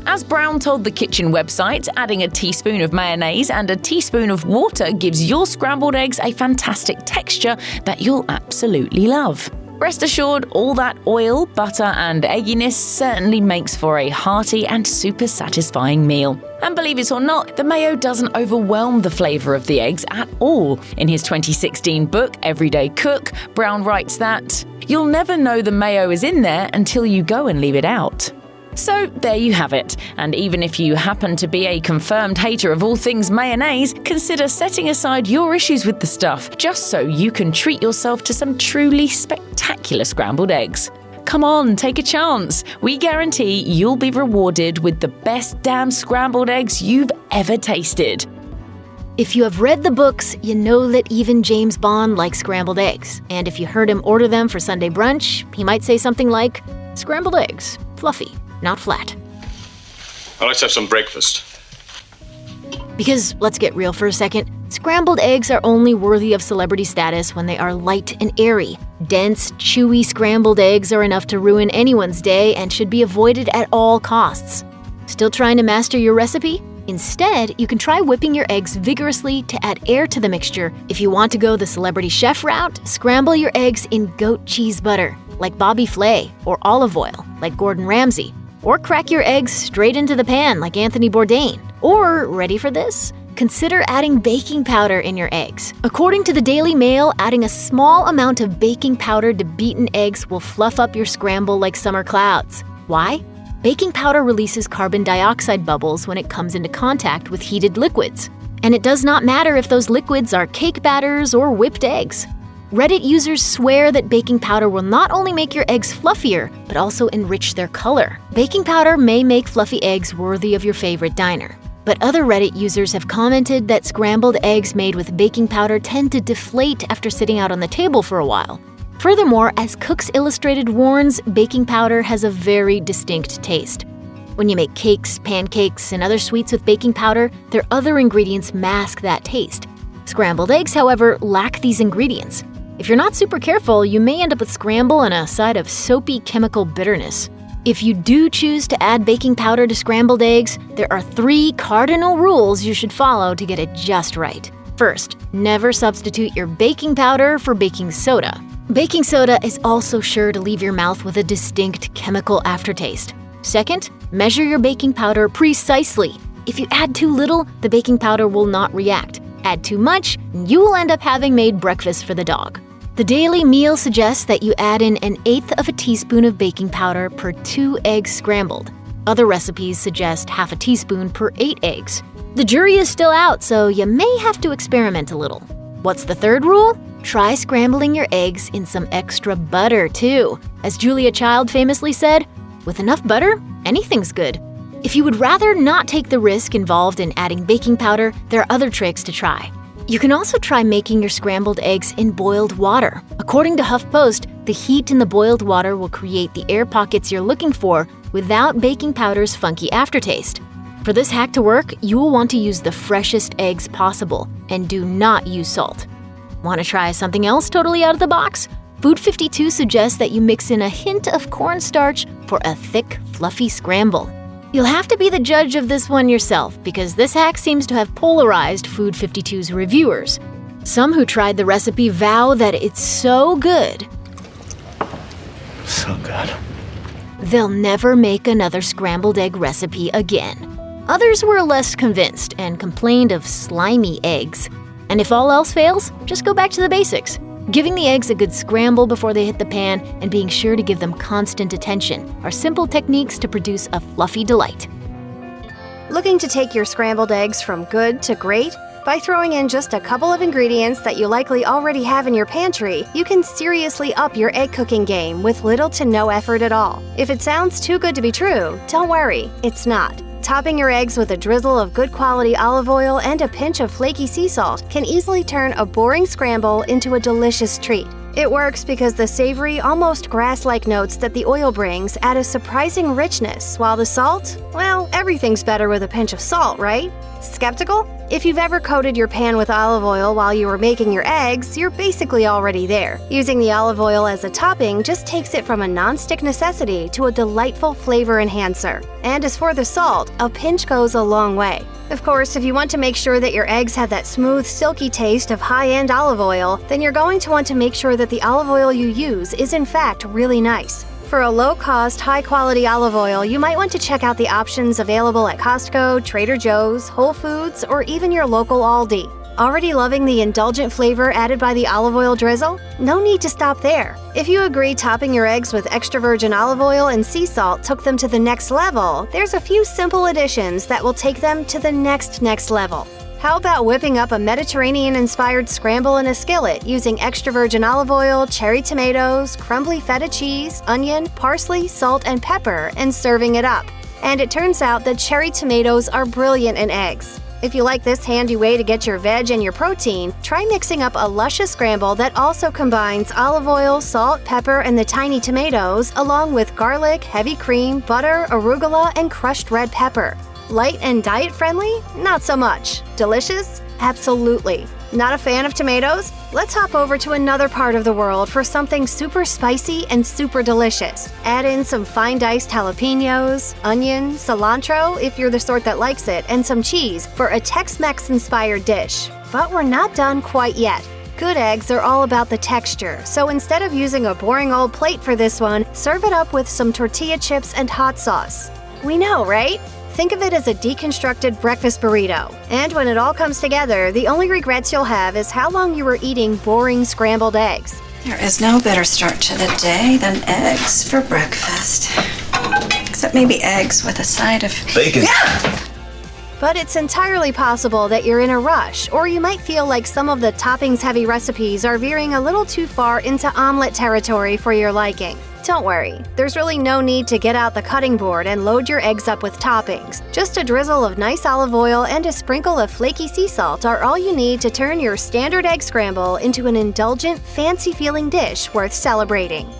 As Brown told the kitchen website, adding a teaspoon of mayonnaise and a teaspoon of water gives your scrambled eggs a fantastic texture that you'll absolutely love. Rest assured, all that oil, butter and egginess certainly makes for a hearty and super satisfying meal. And believe it or not, the mayo doesn't overwhelm the flavour of the eggs at all. In his 2016 book, Everyday Cook, Brown writes that, "You'll never know the mayo is in there until you go and leave it out." So there you have it, and even if you happen to be a confirmed hater of all things mayonnaise, consider setting aside your issues with the stuff, just so you can treat yourself to some truly spectacular scrambled eggs. Come on, take a chance. We guarantee you'll be rewarded with the best damn scrambled eggs you've ever tasted. If you have read the books, you know that even James Bond likes scrambled eggs. And if you heard him order them for Sunday brunch, he might say something like, "Scrambled eggs, fluffy, not flat." Well, let's have some breakfast. Because, let's get real for a second, scrambled eggs are only worthy of celebrity status when they are light and airy. Dense, chewy scrambled eggs are enough to ruin anyone's day and should be avoided at all costs. Still trying to master your recipe? Instead, you can try whipping your eggs vigorously to add air to the mixture. If you want to go the celebrity chef route, scramble your eggs in goat cheese butter, like Bobby Flay, or olive oil, like Gordon Ramsay. Or crack your eggs straight into the pan like Anthony Bourdain. Or, ready for this? Consider adding baking powder in your eggs. According to the Daily Mail, adding a small amount of baking powder to beaten eggs will fluff up your scramble like summer clouds. Why? Baking powder releases carbon dioxide bubbles when it comes into contact with heated liquids. And it does not matter if those liquids are cake batters or whipped eggs. Reddit users swear that baking powder will not only make your eggs fluffier, but also enrich their color. Baking powder may make fluffy eggs worthy of your favorite diner. But other Reddit users have commented that scrambled eggs made with baking powder tend to deflate after sitting out on the table for a while. Furthermore, as Cooks Illustrated warns, baking powder has a very distinct taste. When you make cakes, pancakes, and other sweets with baking powder, their other ingredients mask that taste. Scrambled eggs, however, lack these ingredients. If you're not super careful, you may end up with scramble and a side of soapy chemical bitterness. If you do choose to add baking powder to scrambled eggs, there are 3 cardinal rules you should follow to get it just right. First, never substitute your baking powder for baking soda. Baking soda is also sure to leave your mouth with a distinct chemical aftertaste. Second, measure your baking powder precisely. If you add too little, the baking powder will not react. Add too much, and you will end up having made breakfast for the dog. The Daily Meal suggests that you add in 1/8 of a teaspoon of baking powder per 2 eggs scrambled. Other recipes suggest half a teaspoon per 8 eggs. The jury is still out, so you may have to experiment a little. What's the third rule? Try scrambling your eggs in some extra butter, too. As Julia Child famously said, "With enough butter, anything's good." If you would rather not take the risk involved in adding baking powder, there are other tricks to try. You can also try making your scrambled eggs in boiled water. According to HuffPost, the heat in the boiled water will create the air pockets you're looking for without baking powder's funky aftertaste. For this hack to work, you will want to use the freshest eggs possible, and do not use salt. Want to try something else totally out of the box? Food 52 suggests that you mix in a hint of cornstarch for a thick, fluffy scramble. You'll have to be the judge of this one yourself, because this hack seems to have polarized Food 52's reviewers. Some who tried the recipe vow that it's so good, So good. they'll never make another scrambled egg recipe again. Others were less convinced and complained of slimy eggs. And if all else fails, just go back to the basics. Giving the eggs a good scramble before they hit the pan and being sure to give them constant attention are simple techniques to produce a fluffy delight. Looking to take your scrambled eggs from good to great? By throwing in just a couple of ingredients that you likely already have in your pantry, you can seriously up your egg cooking game with little to no effort at all. If it sounds too good to be true, don't worry, it's not. Topping your eggs with a drizzle of good quality olive oil and a pinch of flaky sea salt can easily turn a boring scramble into a delicious treat. It works because the savory, almost grass-like notes that the oil brings add a surprising richness, while the salt, well, everything's better with a pinch of salt, right? Skeptical? If you've ever coated your pan with olive oil while you were making your eggs, you're basically already there. Using the olive oil as a topping just takes it from a non-stick necessity to a delightful flavor enhancer. And as for the salt, a pinch goes a long way. Of course, if you want to make sure that your eggs have that smooth, silky taste of high-end olive oil, then you're going to want to make sure that the olive oil you use is in fact really nice. For a low-cost, high-quality olive oil, you might want to check out the options available at Costco, Trader Joe's, Whole Foods, or even your local Aldi. Already loving the indulgent flavor added by the olive oil drizzle? No need to stop there. If you agree topping your eggs with extra virgin olive oil and sea salt took them to the next level, there's a few simple additions that will take them to the next level. How about whipping up a Mediterranean-inspired scramble in a skillet using extra virgin olive oil, cherry tomatoes, crumbly feta cheese, onion, parsley, salt, and pepper, and serving it up? And it turns out that cherry tomatoes are brilliant in eggs. If you like this handy way to get your veg and your protein, try mixing up a luscious scramble that also combines olive oil, salt, pepper, and the tiny tomatoes, along with garlic, heavy cream, butter, arugula, and crushed red pepper. Light and diet-friendly? Not so much. Delicious? Absolutely. Not a fan of tomatoes? Let's hop over to another part of the world for something super spicy and super delicious. Add in some fine diced jalapenos, onion, cilantro if you're the sort that likes it, and some cheese for a Tex-Mex inspired dish. But we're not done quite yet. Good eggs are all about the texture, so instead of using a boring old plate for this one, serve it up with some tortilla chips and hot sauce. We know, right? Think of it as a deconstructed breakfast burrito. And when it all comes together, the only regrets you'll have is how long you were eating boring scrambled eggs. There is no better start to the day than eggs for breakfast. Except maybe eggs with a side of bacon. But it's entirely possible that you're in a rush, or you might feel like some of the toppings-heavy recipes are veering a little too far into omelet territory for your liking. Don't worry, there's really no need to get out the cutting board and load your eggs up with toppings. Just a drizzle of nice olive oil and a sprinkle of flaky sea salt are all you need to turn your standard egg scramble into an indulgent, fancy-feeling dish worth celebrating.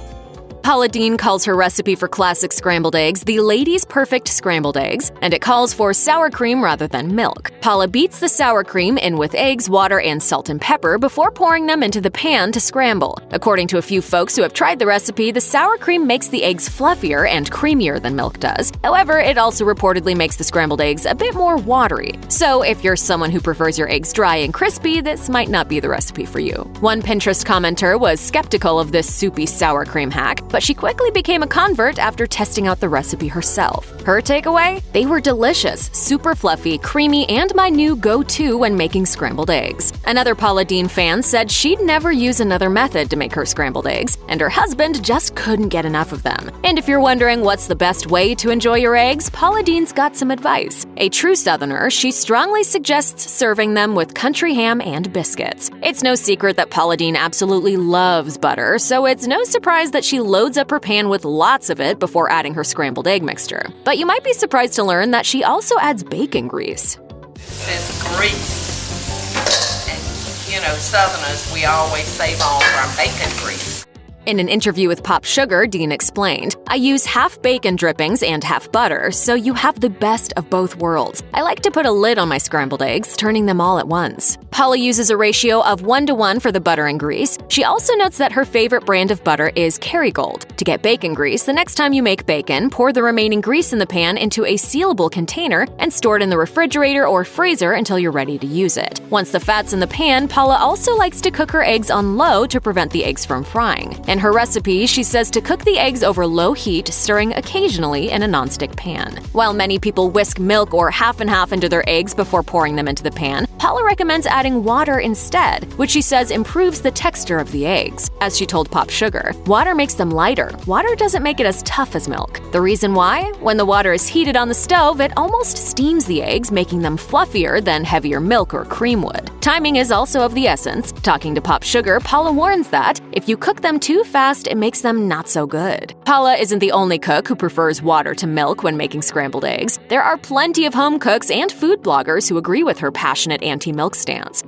Paula Deen calls her recipe for classic scrambled eggs the Lady's Perfect Scrambled Eggs, and it calls for sour cream rather than milk. Paula beats the sour cream in with eggs, water, and salt and pepper before pouring them into the pan to scramble. According to a few folks who have tried the recipe, the sour cream makes the eggs fluffier and creamier than milk does. However, it also reportedly makes the scrambled eggs a bit more watery. So if you're someone who prefers your eggs dry and crispy, this might not be the recipe for you. One Pinterest commenter was skeptical of this soupy sour cream hack, but she quickly became a convert after testing out the recipe herself. Her takeaway? They were delicious, super fluffy, creamy, and my new go-to when making scrambled eggs. Another Paula Deen fan said she'd never use another method to make her scrambled eggs, and her husband just couldn't get enough of them. And if you're wondering what's the best way to enjoy your eggs, Paula Deen's got some advice. A true Southerner, she strongly suggests serving them with country ham and biscuits. It's no secret that Paula Deen absolutely loves butter, so it's no surprise that she loads up her pan with lots of it before adding her scrambled egg mixture. But you might be surprised to learn that she also adds bacon grease. This grease. And, you know, Southerners, we always save all of our bacon grease. In an interview with Pop Sugar, Deen explained, "I use half bacon drippings and half butter, so you have the best of both worlds. I like to put a lid on my scrambled eggs, turning them all at once." Paula uses a ratio of 1:1 for the butter and grease. She also notes that her favorite brand of butter is Kerrygold. To get bacon grease, the next time you make bacon, pour the remaining grease in the pan into a sealable container and store it in the refrigerator or freezer until you're ready to use it. Once the fat's in the pan, Paula also likes to cook her eggs on low to prevent the eggs from frying. In her recipe, she says to cook the eggs over low heat, stirring occasionally in a nonstick pan. While many people whisk milk or half and half into their eggs before pouring them into the pan, Paula recommends adding water instead, which she says improves the texture of the eggs. As she told Pop Sugar, water makes them lighter. Water doesn't make it as tough as milk. The reason why? When the water is heated on the stove, it almost steams the eggs, making them fluffier than heavier milk or cream would. Timing is also of the essence. Talking to Pop Sugar, Paula warns that if you cook them too fast, it makes them not so good. Paula isn't the only cook who prefers water to milk when making scrambled eggs. There are plenty of home cooks and food bloggers who agree with her passionate anti-milk stance.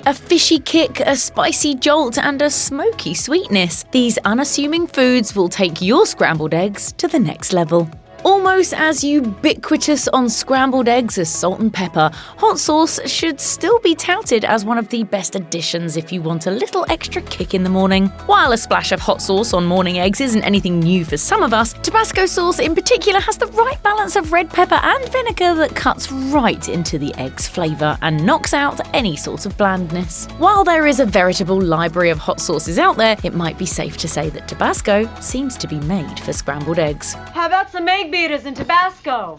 A fishy kick, a spicy jolt, and a smoky sweetness. These unassuming foods will take your scrambled eggs to the next level. Almost as ubiquitous on scrambled eggs as salt and pepper, hot sauce should still be touted as one of the best additions if you want a little extra kick in the morning. While a splash of hot sauce on morning eggs isn't anything new for some of us, Tabasco sauce in particular has the right balance of red pepper and vinegar that cuts right into the egg's flavour and knocks out any sort of blandness. While there is a veritable library of hot sauces out there, it might be safe to say that Tabasco seems to be made for scrambled eggs. How about some egg beaters and Tabasco?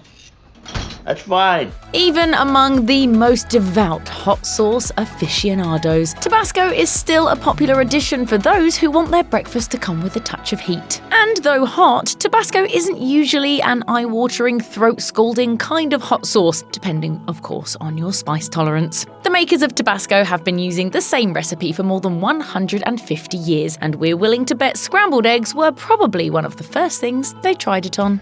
That's fine. Even among the most devout hot sauce aficionados, Tabasco is still a popular addition for those who want their breakfast to come with a touch of heat. And though hot, Tabasco isn't usually an eye-watering, throat-scalding kind of hot sauce, depending, of course, on your spice tolerance. The makers of Tabasco have been using the same recipe for more than 150 years, and we're willing to bet scrambled eggs were probably one of the first things they tried it on.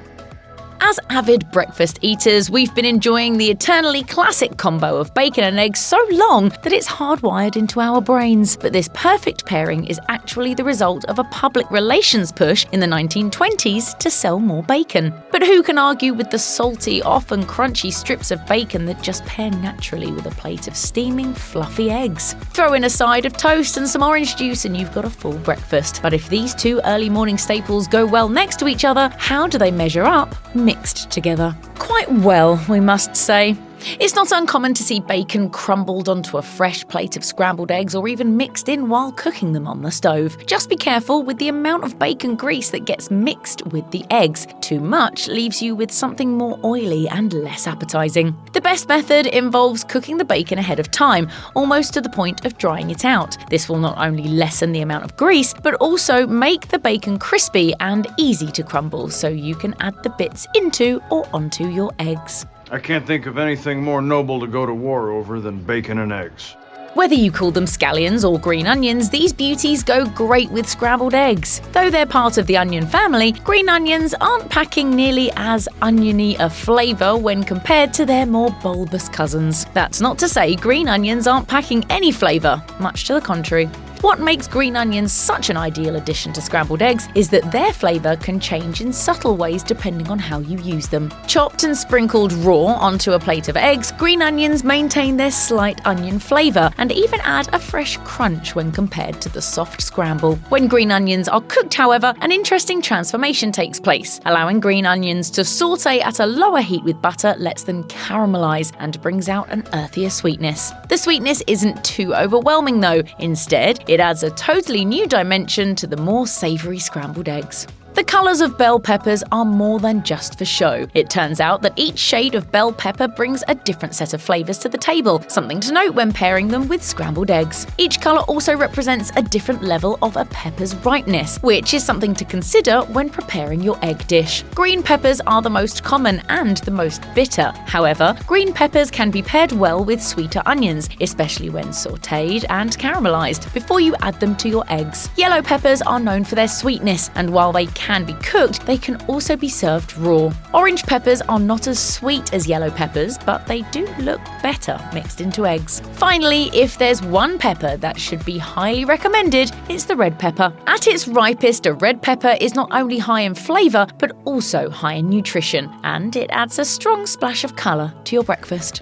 As avid breakfast eaters, we've been enjoying the eternally classic combo of bacon and eggs so long that it's hardwired into our brains. But this perfect pairing is actually the result of a public relations push in the 1920s to sell more bacon. But who can argue with the salty, often crunchy strips of bacon that just pair naturally with a plate of steaming, fluffy eggs? Throw in a side of toast and some orange juice and you've got a full breakfast. But if these two early morning staples go well next to each other, how do they measure up mixed together? Quite well, we must say. It's not uncommon to see bacon crumbled onto a fresh plate of scrambled eggs or even mixed in while cooking them on the stove. Just be careful with the amount of bacon grease that gets mixed with the eggs. Too much leaves you with something more oily and less appetizing. The best method involves cooking the bacon ahead of time, almost to the point of drying it out. This will not only lessen the amount of grease, but also make the bacon crispy and easy to crumble, so you can add the bits into or onto your eggs. I can't think of anything more noble to go to war over than bacon and eggs. Whether you call them scallions or green onions, these beauties go great with scrambled eggs. Though they're part of the onion family, green onions aren't packing nearly as oniony a flavour when compared to their more bulbous cousins. That's not to say green onions aren't packing any flavour, much to the contrary. What makes green onions such an ideal addition to scrambled eggs is that their flavour can change in subtle ways depending on how you use them. Chopped and sprinkled raw onto a plate of eggs, green onions maintain their slight onion flavour and even add a fresh crunch when compared to the soft scramble. When green onions are cooked, however, an interesting transformation takes place. Allowing green onions to saute at a lower heat with butter lets them caramelise and brings out an earthier sweetness. The sweetness isn't too overwhelming though. Instead, it adds a totally new dimension to the more savoury scrambled eggs. The colours of bell peppers are more than just for show. It turns out that each shade of bell pepper brings a different set of flavours to the table, something to note when pairing them with scrambled eggs. Each colour also represents a different level of a pepper's ripeness, which is something to consider when preparing your egg dish. Green peppers are the most common and the most bitter. However, green peppers can be paired well with sweeter onions, especially when sautéed and caramelised, before you add them to your eggs. Yellow peppers are known for their sweetness, and while they can be cooked, they can also be served raw. Orange peppers are not as sweet as yellow peppers, but they do look better mixed into eggs. Finally, if there's one pepper that should be highly recommended, it's the red pepper. At its ripest, a red pepper is not only high in flavour, but also high in nutrition, and it adds a strong splash of colour to your breakfast.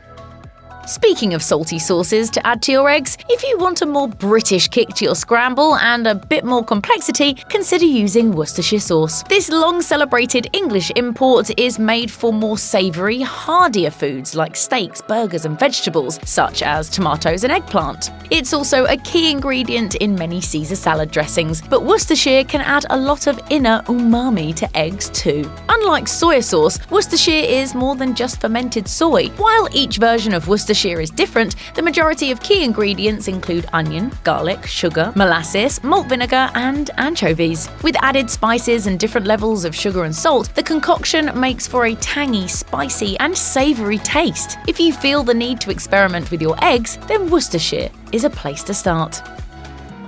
Speaking of salty sauces to add to your eggs, if you want a more British kick to your scramble and a bit more complexity, consider using Worcestershire sauce. This long-celebrated English import is made for more savoury, heartier foods like steaks, burgers and vegetables, such as tomatoes and eggplant. It's also a key ingredient in many Caesar salad dressings, but Worcestershire can add a lot of inner umami to eggs too. Unlike soy sauce, Worcestershire is more than just fermented soy. While each version of Worcestershire is different, the majority of key ingredients include onion, garlic, sugar, molasses, malt vinegar, and anchovies. With added spices and different levels of sugar and salt, the concoction makes for a tangy, spicy, and savoury taste. If you feel the need to experiment with your eggs, then Worcestershire is a place to start.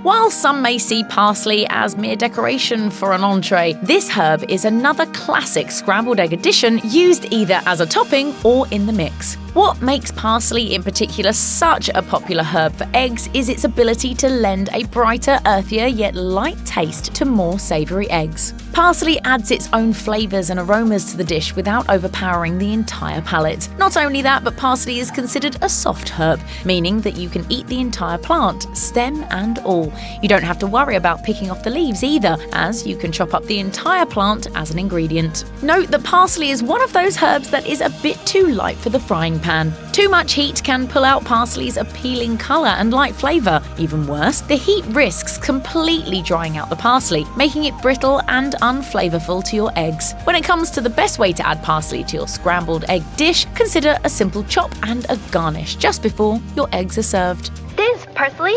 While some may see parsley as mere decoration for an entree, this herb is another classic scrambled egg addition used either as a topping or in the mix. What makes parsley in particular such a popular herb for eggs is its ability to lend a brighter, earthier yet light taste to more savoury eggs. Parsley adds its own flavours and aromas to the dish without overpowering the entire palate. Not only that, but parsley is considered a soft herb, meaning that you can eat the entire plant, stem and all. You don't have to worry about picking off the leaves either, as you can chop up the entire plant as an ingredient. Note that parsley is one of those herbs that is a bit too light for the frying pan. Too much heat can pull out parsley's appealing colour and light flavour. Even worse, the heat risks completely drying out the parsley, making it brittle and unflavorful to your eggs. When it comes to the best way to add parsley to your scrambled egg dish, consider a simple chop and a garnish just before your eggs are served. This parsley.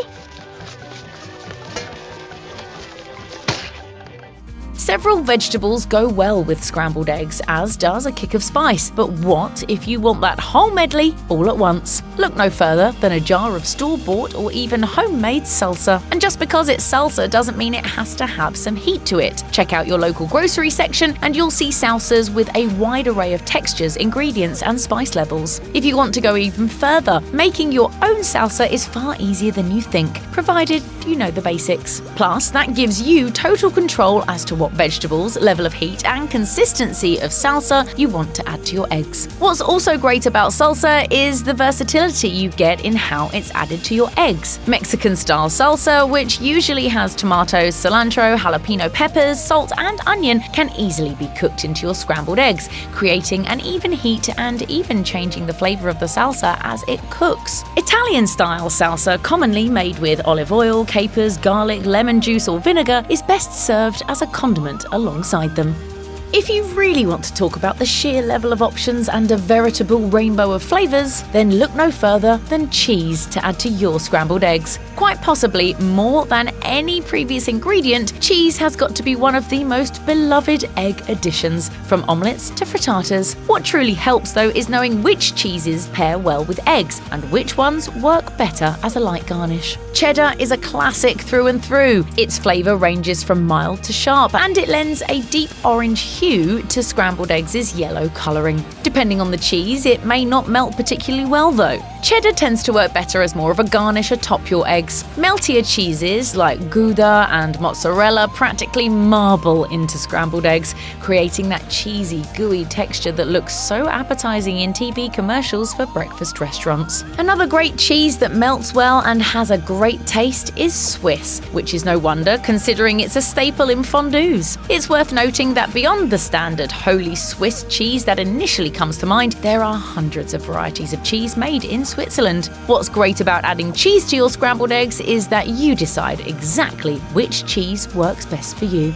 Several vegetables go well with scrambled eggs, as does a kick of spice. But what if you want that whole medley all at once? Look no further than a jar of store-bought or even homemade salsa. And just because it's salsa doesn't mean it has to have some heat to it. Check out your local grocery section and you'll see salsas with a wide array of textures, ingredients and spice levels. If you want to go even further, making your own salsa is far easier than you think, provided you know the basics. Plus, that gives you total control as to what vegetables, level of heat and consistency of salsa you want to add to your eggs. What's also great about salsa is the versatility you get in how it's added to your eggs. Mexican-style salsa, which usually has tomatoes, cilantro, jalapeno peppers, salt and onion, can easily be cooked into your scrambled eggs, creating an even heat and even changing the flavour of the salsa as it cooks. Italian-style salsa, commonly made with olive oil, capers, garlic, lemon juice or vinegar, is best served as a condiment alongside them. If you really want to talk about the sheer level of options and a veritable rainbow of flavours, then look no further than cheese to add to your scrambled eggs. Quite possibly more than any previous ingredient, cheese has got to be one of the most beloved egg additions, from omelettes to frittatas. What truly helps though is knowing which cheeses pair well with eggs and which ones work better as a light garnish. Cheddar is a classic through and through. Its flavour ranges from mild to sharp, and it lends a deep orange hue to scrambled eggs' yellow colouring. Depending on the cheese, it may not melt particularly well though. Cheddar tends to work better as more of a garnish atop your eggs. Meltier cheeses like Gouda and mozzarella practically marble into scrambled eggs, creating that cheesy, gooey texture that looks so appetizing in TV commercials for breakfast restaurants. Another great cheese that melts well and has a great taste is Swiss, which is no wonder considering it's a staple in fondues. It's worth noting that beyond the standard holy Swiss cheese that initially comes to mind, there are hundreds of varieties of cheese made in Switzerland. What's great about adding cheese to your scrambled eggs is that you decide exactly which cheese works best for you.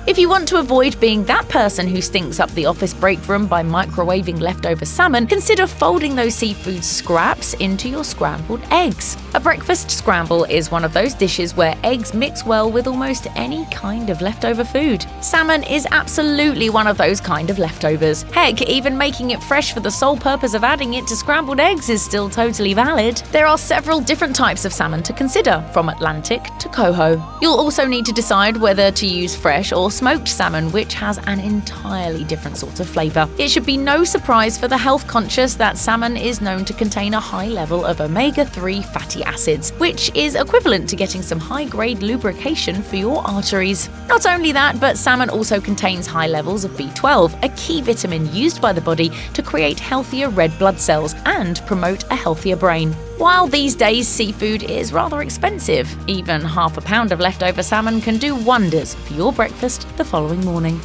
If you want to avoid being that person who stinks up the office break room by microwaving leftover salmon, consider folding those seafood scraps into your scrambled eggs. A breakfast scramble is one of those dishes where eggs mix well with almost any kind of leftover food. Salmon is absolutely one of those kind of leftovers. Heck, even making it fresh for the sole purpose of adding it to scrambled eggs is still totally valid. There are several different types of salmon to consider, from Atlantic to coho. You'll also need to decide whether to use fresh or smoked salmon, which has an entirely different sort of flavour. It should be no surprise for the health conscious that salmon is known to contain a high level of omega-3 fatty acids, which is equivalent to getting some high-grade lubrication for your arteries. Not only that, but salmon also contains high levels of B12, a key vitamin used by the body to create healthier red blood cells and promote a healthier brain. While these days seafood is rather expensive, even half a pound of leftover salmon can do wonders for your breakfast the following morning.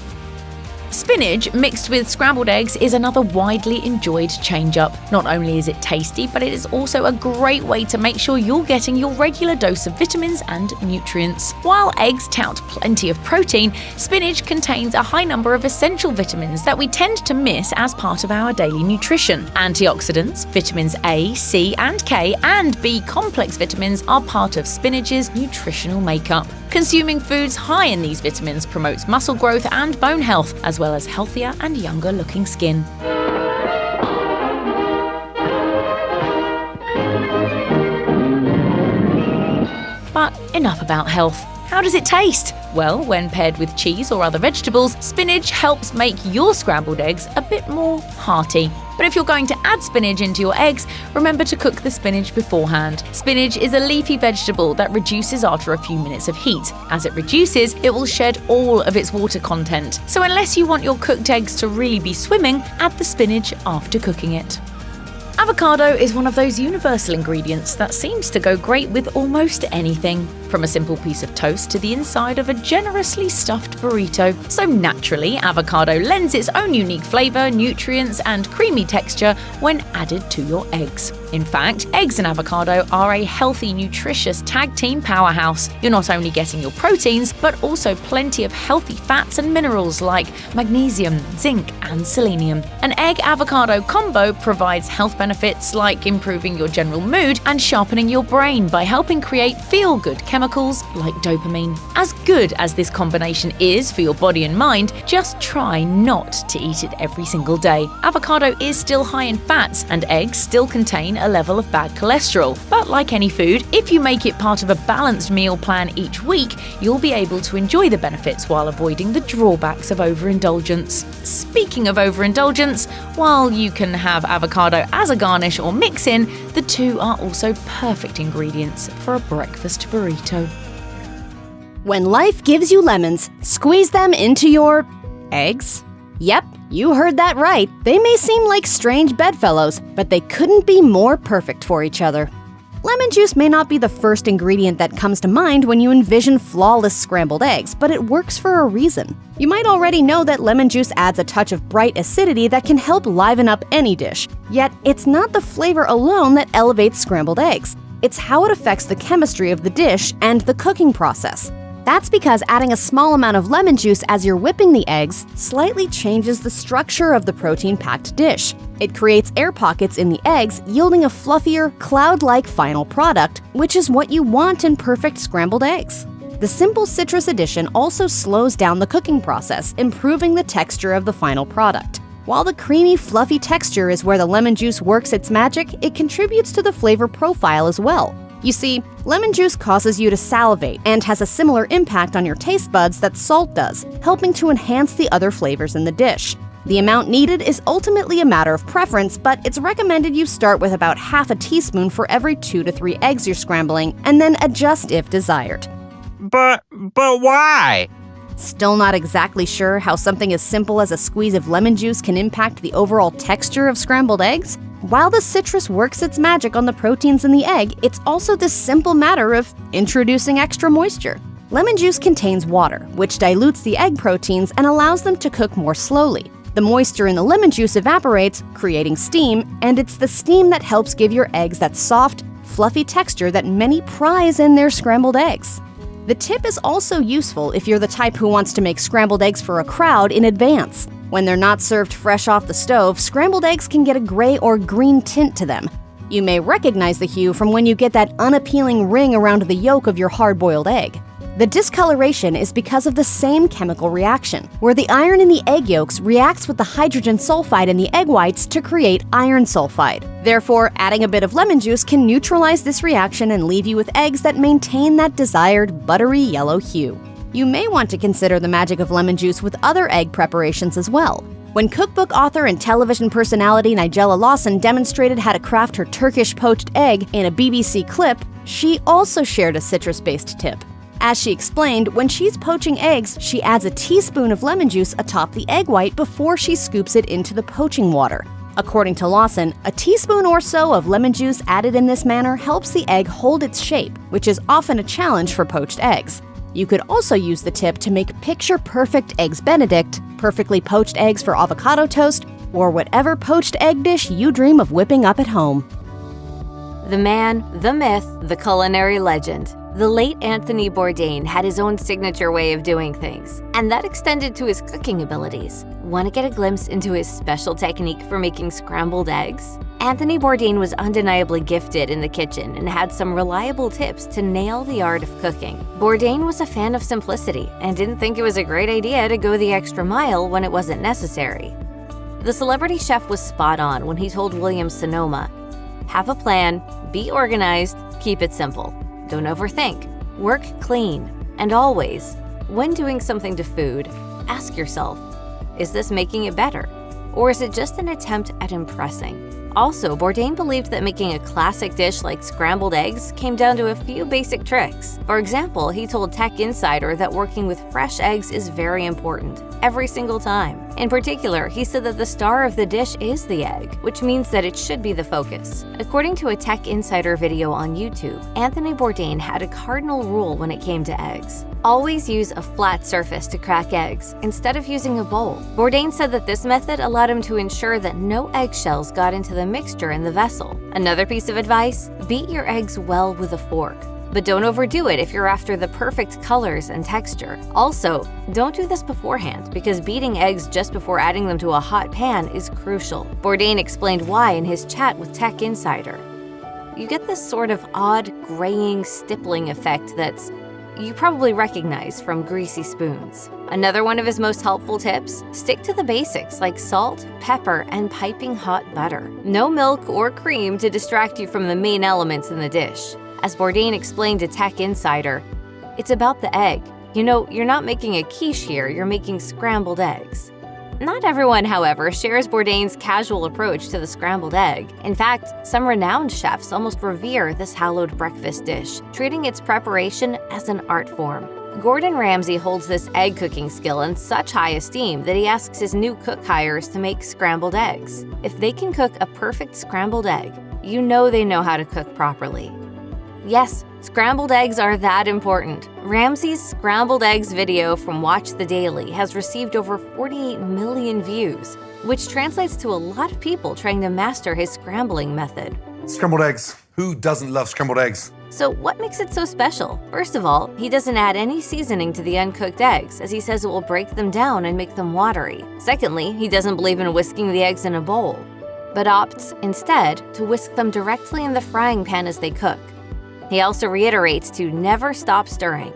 Spinach mixed with scrambled eggs is another widely enjoyed change-up. Not only is it tasty, but it is also a great way to make sure you're getting your regular dose of vitamins and nutrients. While eggs tout plenty of protein, spinach contains a high number of essential vitamins that we tend to miss as part of our daily nutrition. Antioxidants, vitamins A, C, and K, and B complex vitamins are part of spinach's nutritional makeup. Consuming foods high in these vitamins promotes muscle growth and bone health, as well as healthier and younger looking skin. But enough about health. How does it taste? Well, when paired with cheese or other vegetables, spinach helps make your scrambled eggs a bit more hearty. But if you're going to add spinach into your eggs, remember to cook the spinach beforehand. Spinach is a leafy vegetable that reduces after a few minutes of heat. As it reduces, it will shed all of its water content. So unless you want your cooked eggs to really be swimming, add the spinach after cooking it. Avocado is one of those universal ingredients that seems to go great with almost anything, from a simple piece of toast to the inside of a generously stuffed burrito. So naturally, avocado lends its own unique flavor, nutrients, and creamy texture when added to your eggs. In fact, eggs and avocado are a healthy, nutritious tag team powerhouse. You're not only getting your proteins, but also plenty of healthy fats and minerals like magnesium, zinc, and selenium. An egg-avocado combo provides health benefits like improving your general mood and sharpening your brain by helping create feel-good chemicals like dopamine. As good as this combination is for your body and mind, just try not to eat it every single day. Avocado is still high in fats, and eggs still contain a level of bad cholesterol. But like any food, if you make it part of a balanced meal plan each week, you'll be able to enjoy the benefits while avoiding the drawbacks of overindulgence. Speaking of overindulgence, while you can have avocado as a garnish or mix-in, the two are also perfect ingredients for a breakfast burrito. When life gives you lemons, squeeze them into your eggs. Yep, you heard that right. They may seem like strange bedfellows, but they couldn't be more perfect for each other. Lemon juice may not be the first ingredient that comes to mind when you envision flawless scrambled eggs, but it works for a reason. You might already know that lemon juice adds a touch of bright acidity that can help liven up any dish. Yet, it's not the flavor alone that elevates scrambled eggs. It's how it affects the chemistry of the dish and the cooking process. That's because adding a small amount of lemon juice as you're whipping the eggs slightly changes the structure of the protein-packed dish. It creates air pockets in the eggs, yielding a fluffier, cloud-like final product, which is what you want in perfect scrambled eggs. The simple citrus addition also slows down the cooking process, improving the texture of the final product. While the creamy, fluffy texture is where the lemon juice works its magic, it contributes to the flavor profile as well. You see, lemon juice causes you to salivate and has a similar impact on your taste buds that salt does, helping to enhance the other flavors in the dish. The amount needed is ultimately a matter of preference, but it's recommended you start with about half a teaspoon for every 2 to 3 eggs you're scrambling, and then adjust if desired. But why? Still not exactly sure how something as simple as a squeeze of lemon juice can impact the overall texture of scrambled eggs? While the citrus works its magic on the proteins in the egg, it's also this simple matter of introducing extra moisture. Lemon juice contains water, which dilutes the egg proteins and allows them to cook more slowly. The moisture in the lemon juice evaporates, creating steam, and it's the steam that helps give your eggs that soft, fluffy texture that many prize in their scrambled eggs. The tip is also useful if you're the type who wants to make scrambled eggs for a crowd in advance. When they're not served fresh off the stove, scrambled eggs can get a gray or green tint to them. You may recognize the hue from when you get that unappealing ring around the yolk of your hard-boiled egg. The discoloration is because of the same chemical reaction, where the iron in the egg yolks reacts with the hydrogen sulfide in the egg whites to create iron sulfide. Therefore, adding a bit of lemon juice can neutralize this reaction and leave you with eggs that maintain that desired buttery yellow hue. You may want to consider the magic of lemon juice with other egg preparations as well. When cookbook author and television personality Nigella Lawson demonstrated how to craft her Turkish poached egg in a BBC clip, she also shared a citrus-based tip. As she explained, when she's poaching eggs, she adds a teaspoon of lemon juice atop the egg white before she scoops it into the poaching water. According to Lawson, a teaspoon or so of lemon juice added in this manner helps the egg hold its shape, which is often a challenge for poached eggs. You could also use the tip to make picture-perfect Eggs Benedict, perfectly poached eggs for avocado toast, or whatever poached egg dish you dream of whipping up at home. The man, the myth, the culinary legend. The late Anthony Bourdain had his own signature way of doing things, and that extended to his cooking abilities. Want to get a glimpse into his special technique for making scrambled eggs? Anthony Bourdain was undeniably gifted in the kitchen and had some reliable tips to nail the art of cooking. Bourdain was a fan of simplicity and didn't think it was a great idea to go the extra mile when it wasn't necessary. The celebrity chef was spot on when he told William Sonoma, "Have a plan, be organized, keep it simple. Don't overthink, work clean, and always, when doing something to food, ask yourself, is this making it better? Or is it just an attempt at impressing?" Also, Bourdain believed that making a classic dish like scrambled eggs came down to a few basic tricks. For example, he told Tech Insider that working with fresh eggs is very important, every single time. In particular, he said that the star of the dish is the egg, which means that it should be the focus. According to a Tech Insider video on YouTube, Anthony Bourdain had a cardinal rule when it came to eggs. Always use a flat surface to crack eggs, instead of using a bowl. Bourdain said that this method allowed him to ensure that no eggshells got into the mixture in the vessel. Another piece of advice, beat your eggs well with a fork. But don't overdo it if you're after the perfect colors and texture. Also, don't do this beforehand, because beating eggs just before adding them to a hot pan is crucial. Bourdain explained why in his chat with Tech Insider. You get this sort of odd, graying, stippling effect that's you probably recognize from greasy spoons. Another one of his most helpful tips, stick to the basics like salt, pepper, and piping hot butter. No milk or cream to distract you from the main elements in the dish. As Bourdain explained to Tech Insider, it's about the egg. You know, you're not making a quiche here, you're making scrambled eggs. Not everyone, however, shares Bourdain's casual approach to the scrambled egg. In fact, some renowned chefs almost revere this hallowed breakfast dish, treating its preparation as an art form. Gordon Ramsay holds this egg cooking skill in such high esteem that he asks his new cook hires to make scrambled eggs. If they can cook a perfect scrambled egg, you know they know how to cook properly. Yes, scrambled eggs are that important. Ramsay's scrambled eggs video from Watch the Daily has received over 48 million views, which translates to a lot of people trying to master his scrambling method. Scrambled eggs. Who doesn't love scrambled eggs? So what makes it so special? First of all, he doesn't add any seasoning to the uncooked eggs, as he says it will break them down and make them watery. Secondly, he doesn't believe in whisking the eggs in a bowl, but opts instead to whisk them directly in the frying pan as they cook. He also reiterates to never stop stirring.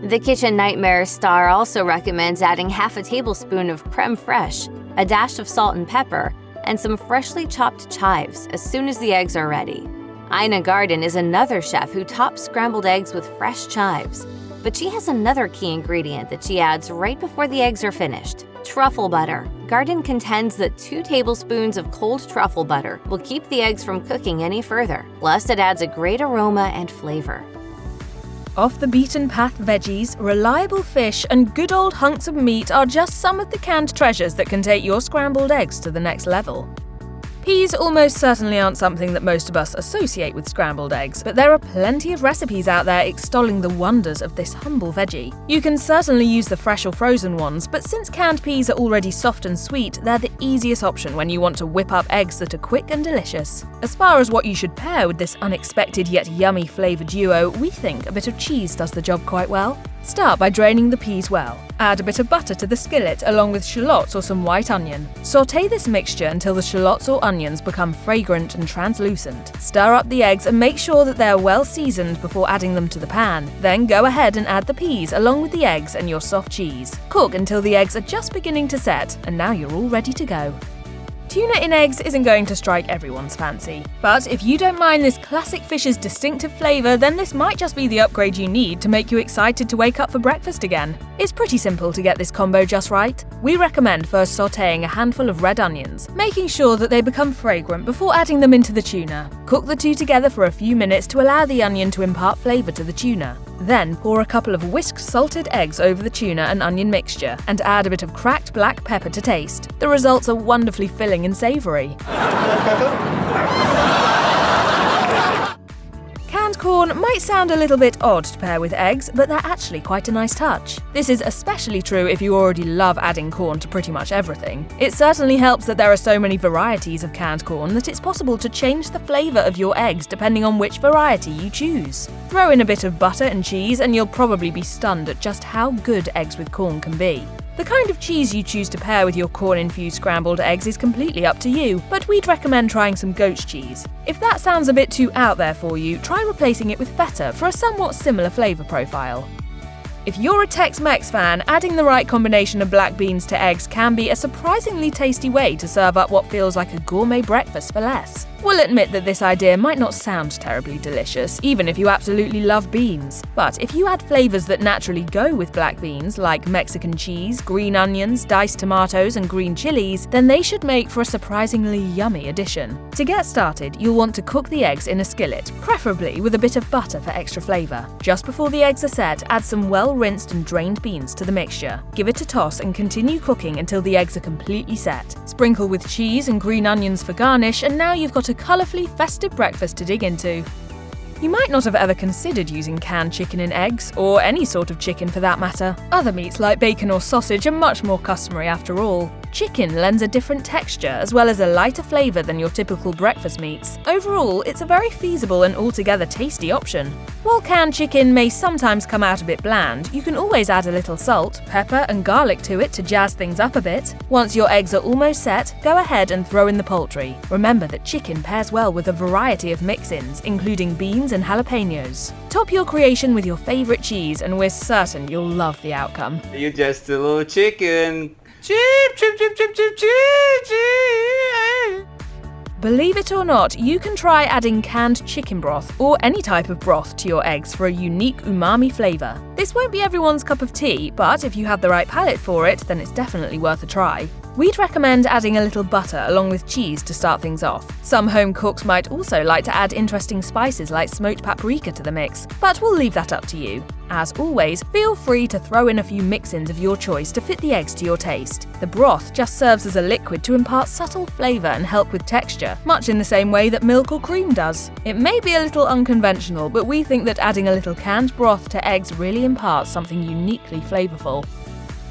The Kitchen Nightmares star also recommends adding half a tablespoon of creme fraiche, a dash of salt and pepper, and some freshly chopped chives as soon as the eggs are ready. Ina Garden is another chef who tops scrambled eggs with fresh chives, but she has another key ingredient that she adds right before the eggs are finished: truffle butter. Garden contends that 2 tablespoons of cold truffle butter will keep the eggs from cooking any further. Plus, it adds a great aroma and flavor. Off-the-beaten-path veggies, reliable fish, and good old hunks of meat are just some of the canned treasures that can take your scrambled eggs to the next level. Peas almost certainly aren't something that most of us associate with scrambled eggs, but there are plenty of recipes out there extolling the wonders of this humble veggie. You can certainly use the fresh or frozen ones, but since canned peas are already soft and sweet, they're the easiest option when you want to whip up eggs that are quick and delicious. As far as what you should pair with this unexpected yet yummy flavour duo, we think a bit of cheese does the job quite well. Start by draining the peas well. Add a bit of butter to the skillet along with shallots or some white onion. Sauté this mixture until the shallots or onions become fragrant and translucent. Stir up the eggs and make sure that they are well seasoned before adding them to the pan. Then go ahead and add the peas along with the eggs and your soft cheese. Cook until the eggs are just beginning to set, and now you're all ready to go. Tuna in eggs isn't going to strike everyone's fancy, but if you don't mind this classic fish's distinctive flavour, then this might just be the upgrade you need to make you excited to wake up for breakfast again. It's pretty simple to get this combo just right. We recommend first sautéing a handful of red onions, making sure that they become fragrant before adding them into the tuna. Cook the two together for a few minutes to allow the onion to impart flavour to the tuna. Then pour a couple of whisked salted eggs over the tuna and onion mixture and add a bit of cracked black pepper to taste. The results are wonderfully filling and savoury. Canned corn might sound a little bit odd to pair with eggs, but they're actually quite a nice touch. This is especially true if you already love adding corn to pretty much everything. It certainly helps that there are so many varieties of canned corn that it's possible to change the flavour of your eggs depending on which variety you choose. Throw in a bit of butter and cheese and you'll probably be stunned at just how good eggs with corn can be. The kind of cheese you choose to pair with your corn-infused scrambled eggs is completely up to you, but we'd recommend trying some goat's cheese. If that sounds a bit too out there for you, try replacing it with feta for a somewhat similar flavour profile. If you're a Tex-Mex fan, adding the right combination of black beans to eggs can be a surprisingly tasty way to serve up what feels like a gourmet breakfast for less. We'll admit that this idea might not sound terribly delicious, even if you absolutely love beans. But if you add flavours that naturally go with black beans, like Mexican cheese, green onions, diced tomatoes, and green chilies, then they should make for a surprisingly yummy addition. To get started, you'll want to cook the eggs in a skillet, preferably with a bit of butter for extra flavour. Just before the eggs are set, add some well-rinsed and drained beans to the mixture. Give it a toss and continue cooking until the eggs are completely set. Sprinkle with cheese and green onions for garnish, and now you've got a colourfully festive breakfast to dig into. You might not have ever considered using canned chicken in eggs, or any sort of chicken for that matter. Other meats like bacon or sausage are much more customary after all. Chicken lends a different texture as well as a lighter flavour than your typical breakfast meats. Overall, it's a very feasible and altogether tasty option. While canned chicken may sometimes come out a bit bland, you can always add a little salt, pepper and garlic to it to jazz things up a bit. Once your eggs are almost set, go ahead and throw in the poultry. Remember that chicken pairs well with a variety of mix-ins, including beans and jalapenos. Top your creation with your favourite cheese and we're certain you'll love the outcome. You're just a little chicken. Believe it or not, you can try adding canned chicken broth or any type of broth to your eggs for a unique umami flavour. This won't be everyone's cup of tea, but if you have the right palate for it, then it's definitely worth a try. We'd recommend adding a little butter along with cheese to start things off. Some home cooks might also like to add interesting spices like smoked paprika to the mix, but we'll leave that up to you. As always, feel free to throw in a few mix-ins of your choice to fit the eggs to your taste. The broth just serves as a liquid to impart subtle flavour and help with texture, much in the same way that milk or cream does. It may be a little unconventional, but we think that adding a little canned broth to eggs really imparts something uniquely flavourful.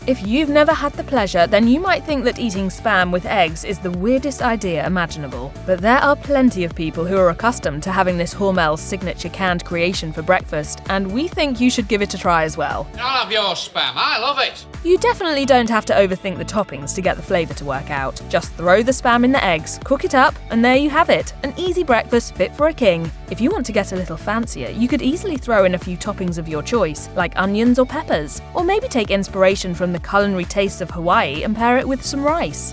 If you've never had the pleasure, then you might think that eating Spam with eggs is the weirdest idea imaginable. But there are plenty of people who are accustomed to having this Hormel's signature canned creation for breakfast, and we think you should give it a try as well. I'll have your Spam, I love it! You definitely don't have to overthink the toppings to get the flavour to work out. Just throw the Spam in the eggs, cook it up, and there you have it, an easy breakfast fit for a king. If you want to get a little fancier, you could easily throw in a few toppings of your choice, like onions or peppers, or maybe take inspiration from the culinary tastes of Hawaii and pair it with some rice.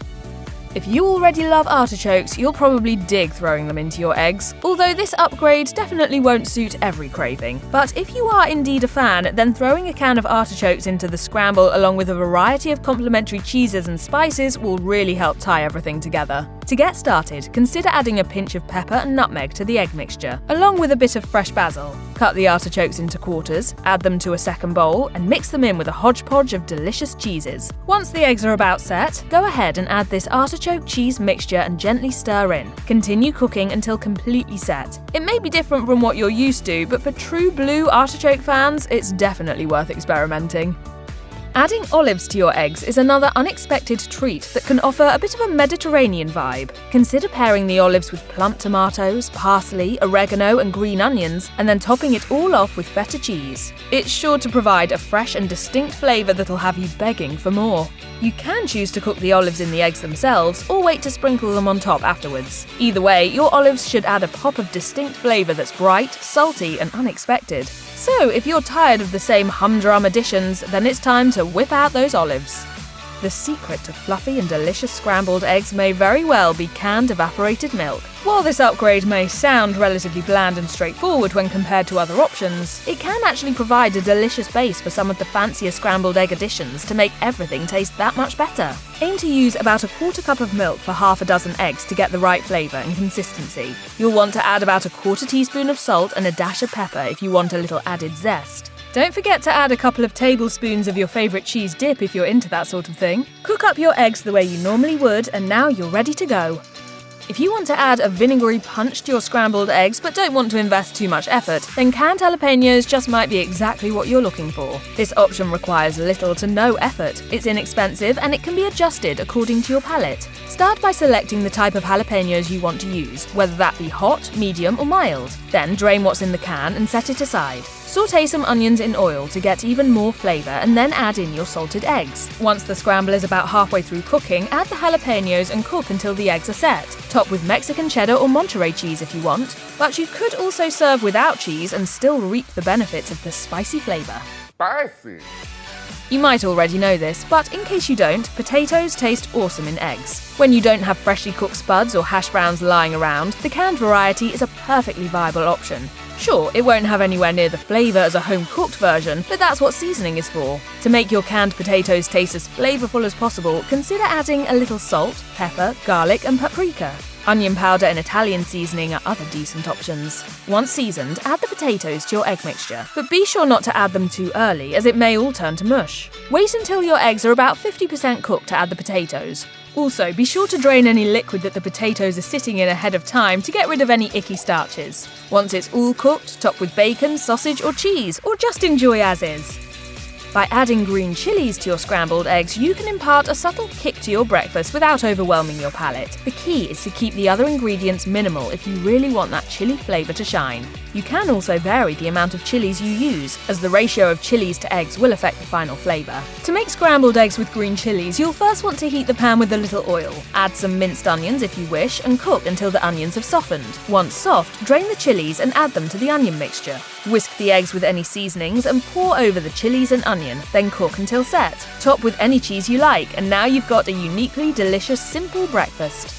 If you already love artichokes, you'll probably dig throwing them into your eggs, although this upgrade definitely won't suit every craving. But if you are indeed a fan, then throwing a can of artichokes into the scramble along with a variety of complementary cheeses and spices will really help tie everything together. To get started, consider adding a pinch of pepper and nutmeg to the egg mixture, along with a bit of fresh basil. Cut the artichokes into quarters, add them to a second bowl, and mix them in with a hodgepodge of delicious cheeses. Once the eggs are about set, go ahead and add this artichoke cheese mixture and gently stir in. Continue cooking until completely set. It may be different from what you're used to, but for true blue artichoke fans, it's definitely worth experimenting. Adding olives to your eggs is another unexpected treat that can offer a bit of a Mediterranean vibe. Consider pairing the olives with plump tomatoes, parsley, oregano and green onions, and then topping it all off with feta cheese. It's sure to provide a fresh and distinct flavour that'll have you begging for more. You can choose to cook the olives in the eggs themselves or wait to sprinkle them on top afterwards. Either way, your olives should add a pop of distinct flavour that's bright, salty and unexpected. So if you're tired of the same humdrum additions, then it's time to whip out those olives. The secret to fluffy and delicious scrambled eggs may very well be canned evaporated milk. While this upgrade may sound relatively bland and straightforward when compared to other options, it can actually provide a delicious base for some of the fancier scrambled egg additions to make everything taste that much better. Aim to use about a quarter cup of milk for half a dozen eggs to get the right flavour and consistency. You'll want to add about a quarter teaspoon of salt and a dash of pepper if you want a little added zest. Don't forget to add a couple of tablespoons of your favourite cheese dip if you're into that sort of thing. Cook up your eggs the way you normally would, and now you're ready to go. If you want to add a vinegary punch to your scrambled eggs but don't want to invest too much effort, then canned jalapenos just might be exactly what you're looking for. This option requires little to no effort. It's inexpensive and it can be adjusted according to your palate. Start by selecting the type of jalapenos you want to use, whether that be hot, medium or mild. Then drain what's in the can and set it aside. Sauté some onions in oil to get even more flavour and then add in your salted eggs. Once the scramble is about halfway through cooking, add the jalapenos and cook until the eggs are set. Top with Mexican cheddar or Monterey cheese if you want, but you could also serve without cheese and still reap the benefits of the spicy flavour. Spicy. You might already know this, but in case you don't, potatoes taste awesome in eggs. When you don't have freshly cooked spuds or hash browns lying around, the canned variety is a perfectly viable option. Sure, it won't have anywhere near the flavour as a home-cooked version, but that's what seasoning is for. To make your canned potatoes taste as flavourful as possible, consider adding a little salt, pepper, garlic and paprika. Onion powder and Italian seasoning are other decent options. Once seasoned, add the potatoes to your egg mixture, but be sure not to add them too early as it may all turn to mush. Wait until your eggs are about 50% cooked to add the potatoes. Also, be sure to drain any liquid that the potatoes are sitting in ahead of time to get rid of any icky starches. Once it's all cooked, top with bacon, sausage or cheese, or just enjoy as is. By adding green chilies to your scrambled eggs, you can impart a subtle kick to your breakfast without overwhelming your palate. The key is to keep the other ingredients minimal if you really want that chili flavour to shine. You can also vary the amount of chilies you use, as the ratio of chilies to eggs will affect the final flavour. To make scrambled eggs with green chilies, you'll first want to heat the pan with a little oil. Add some minced onions if you wish and cook until the onions have softened. Once soft, drain the chilies and add them to the onion mixture. Whisk the eggs with any seasonings and pour over the chilies and onion, then cook until set. Top with any cheese you like, and now you've got a uniquely delicious, simple breakfast.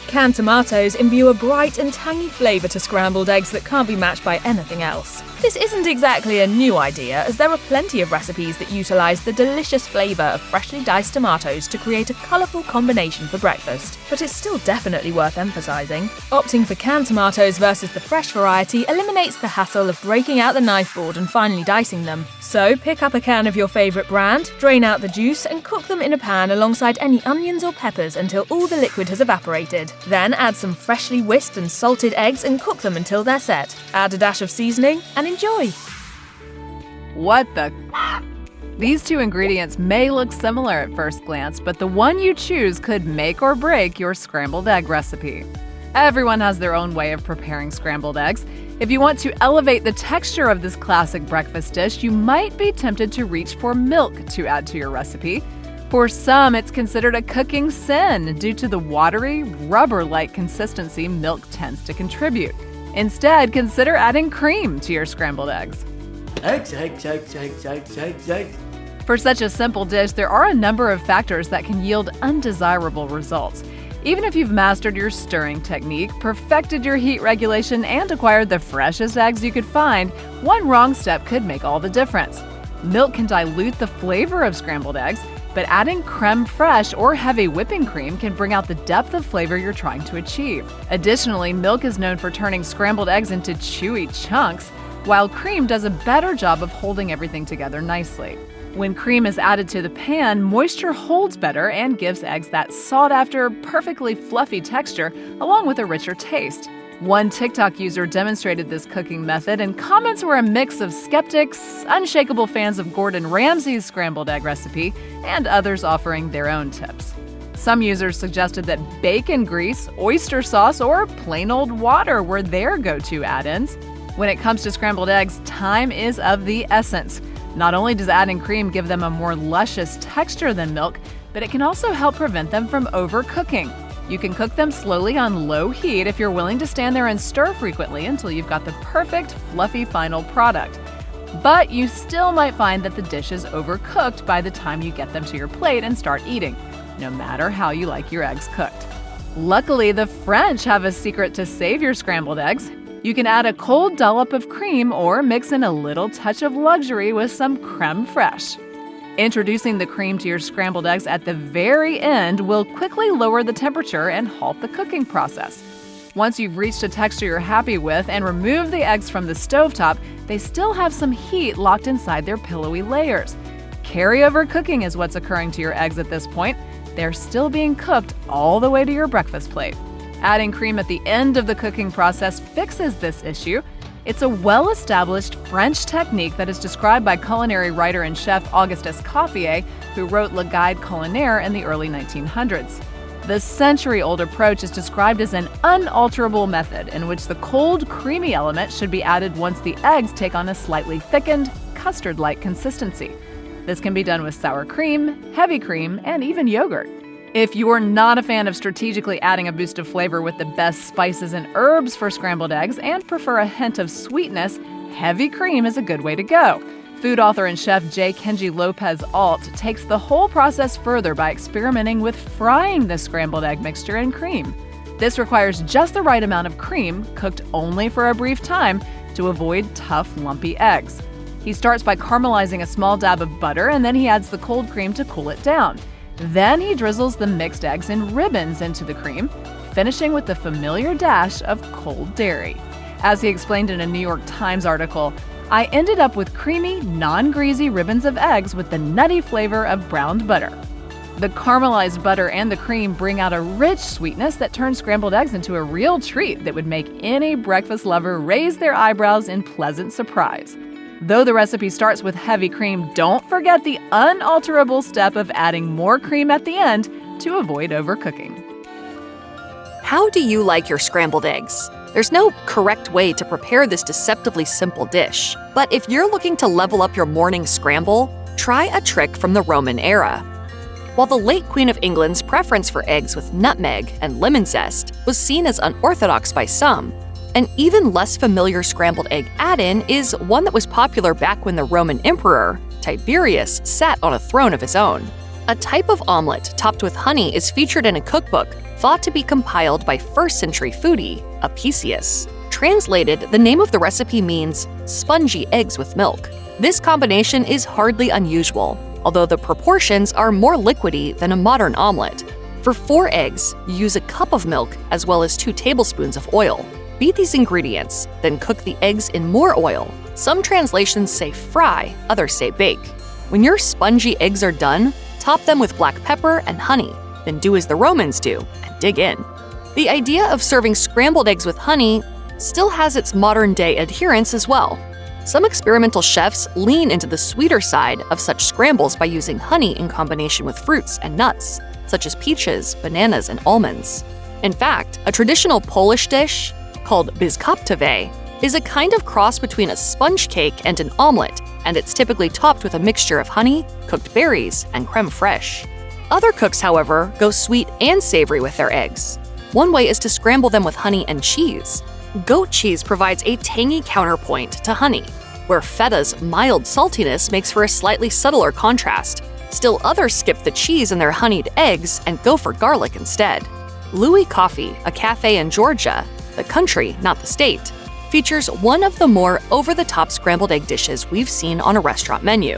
Canned tomatoes imbue a bright and tangy flavour to scrambled eggs that can't be matched by anything else. This isn't exactly a new idea, as there are plenty of recipes that utilise the delicious flavour of freshly diced tomatoes to create a colourful combination for breakfast, but it's still definitely worth emphasising. Opting for canned tomatoes versus the fresh variety eliminates the hassle of breaking out the knife board and finally dicing them. So pick up a can of your favourite brand, drain out the juice and cook them in a pan alongside any onions or peppers until all the liquid has evaporated. Then add some freshly whisked and salted eggs and cook them until they're set. Add a dash of seasoning and enjoy! What the? These two ingredients may look similar at first glance, but the one you choose could make or break your scrambled egg recipe. Everyone has their own way of preparing scrambled eggs. If you want to elevate the texture of this classic breakfast dish, you might be tempted to reach for milk to add to your recipe. For some, it's considered a cooking sin due to the watery, rubber-like consistency milk tends to contribute. Instead, consider adding cream to your scrambled eggs. Eggs. For such a simple dish, there are a number of factors that can yield undesirable results. Even if you've mastered your stirring technique, perfected your heat regulation, and acquired the freshest eggs you could find, one wrong step could make all the difference. Milk can dilute the flavor of scrambled eggs, but adding creme fraiche or heavy whipping cream can bring out the depth of flavor you're trying to achieve. Additionally, milk is known for turning scrambled eggs into chewy chunks, while cream does a better job of holding everything together nicely. When cream is added to the pan, moisture holds better and gives eggs that sought-after, perfectly fluffy texture, along with a richer taste. One TikTok user demonstrated this cooking method, and comments were a mix of skeptics, unshakable fans of Gordon Ramsay's scrambled egg recipe, and others offering their own tips. Some users suggested that bacon grease, oyster sauce, or plain old water were their go-to add-ins. When it comes to scrambled eggs, time is of the essence. Not only does adding cream give them a more luscious texture than milk, but it can also help prevent them from overcooking. You can cook them slowly on low heat if you're willing to stand there and stir frequently until you've got the perfect, fluffy final product. But you still might find that the dish is overcooked by the time you get them to your plate and start eating, no matter how you like your eggs cooked. Luckily, the French have a secret to save your scrambled eggs. You can add a cold dollop of cream or mix in a little touch of luxury with some crème fraîche. Introducing the cream to your scrambled eggs at the very end will quickly lower the temperature and halt the cooking process. Once you've reached a texture you're happy with and remove the eggs from the stovetop, they still have some heat locked inside their pillowy layers. Carryover cooking is what's occurring to your eggs at this point. They're still being cooked all the way to your breakfast plate. Adding cream at the end of the cooking process fixes this issue. It's a well-established French technique that is described by culinary writer and chef Auguste Escoffier, who wrote Le Guide Culinaire in the early 1900s. The century-old approach is described as an unalterable method in which the cold, creamy element should be added once the eggs take on a slightly thickened, custard-like consistency. This can be done with sour cream, heavy cream, and even yogurt. If you're not a fan of strategically adding a boost of flavor with the best spices and herbs for scrambled eggs and prefer a hint of sweetness, heavy cream is a good way to go. Food author and chef J. Kenji Lopez Alt takes the whole process further by experimenting with frying the scrambled egg mixture in cream. This requires just the right amount of cream, cooked only for a brief time, to avoid tough, lumpy eggs. He starts by caramelizing a small dab of butter, and then he adds the cold cream to cool it down. Then he drizzles the mixed eggs in ribbons into the cream, finishing with the familiar dash of cold dairy. As he explained in a New York Times article, I ended up with creamy, non-greasy ribbons of eggs with the nutty flavor of browned butter. The caramelized butter and the cream bring out a rich sweetness that turns scrambled eggs into a real treat that would make any breakfast lover raise their eyebrows in pleasant surprise. Though the recipe starts with heavy cream, don't forget the unalterable step of adding more cream at the end to avoid overcooking. How do you like your scrambled eggs? There's no correct way to prepare this deceptively simple dish, but if you're looking to level up your morning scramble, try a trick from the Roman era. While the late Queen of England's preference for eggs with nutmeg and lemon zest was seen as unorthodox by some, an even less familiar scrambled egg add-in is one that was popular back when the Roman Emperor, Tiberius, sat on a throne of his own. A type of omelet topped with honey is featured in a cookbook thought to be compiled by 1st century foodie Apicius. Translated, the name of the recipe means spongy eggs with milk. This combination is hardly unusual, although the proportions are more liquidy than a modern omelet. For 4 eggs, you use a cup of milk as well as 2 tablespoons of oil. Beat these ingredients, then cook the eggs in more oil. Some translations say fry, others say bake. When your spongy eggs are done, top them with black pepper and honey, then do as the Romans do and dig in. The idea of serving scrambled eggs with honey still has its modern-day adherents as well. Some experimental chefs lean into the sweeter side of such scrambles by using honey in combination with fruits and nuts, such as peaches, bananas, and almonds. In fact, a traditional Polish dish called biskoptowe is a kind of cross between a sponge cake and an omelet, and it's typically topped with a mixture of honey, cooked berries, and crème fraîche. Other cooks, however, go sweet and savory with their eggs. One way is to scramble them with honey and cheese. Goat cheese provides a tangy counterpoint to honey, where feta's mild saltiness makes for a slightly subtler contrast. Still others skip the cheese in their honeyed eggs and go for garlic instead. Louis Coffee, a cafe in Georgia, the country, not the state, features one of the more over-the-top scrambled egg dishes we've seen on a restaurant menu.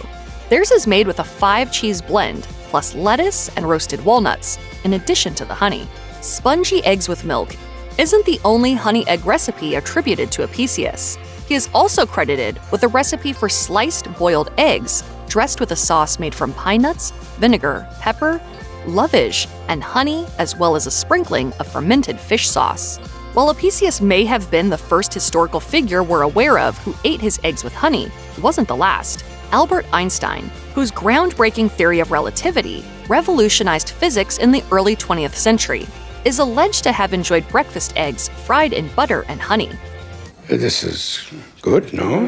Theirs is made with a 5-cheese blend, plus lettuce and roasted walnuts, in addition to the honey. Spongy eggs with milk isn't the only honey egg recipe attributed to Apicius. He is also credited with a recipe for sliced boiled eggs dressed with a sauce made from pine nuts, vinegar, pepper, lovage, and honey, as well as a sprinkling of fermented fish sauce. While Apicius may have been the first historical figure we're aware of who ate his eggs with honey, he wasn't the last. Albert Einstein, whose groundbreaking theory of relativity revolutionized physics in the early 20th century, is alleged to have enjoyed breakfast eggs fried in butter and honey. This is good, no?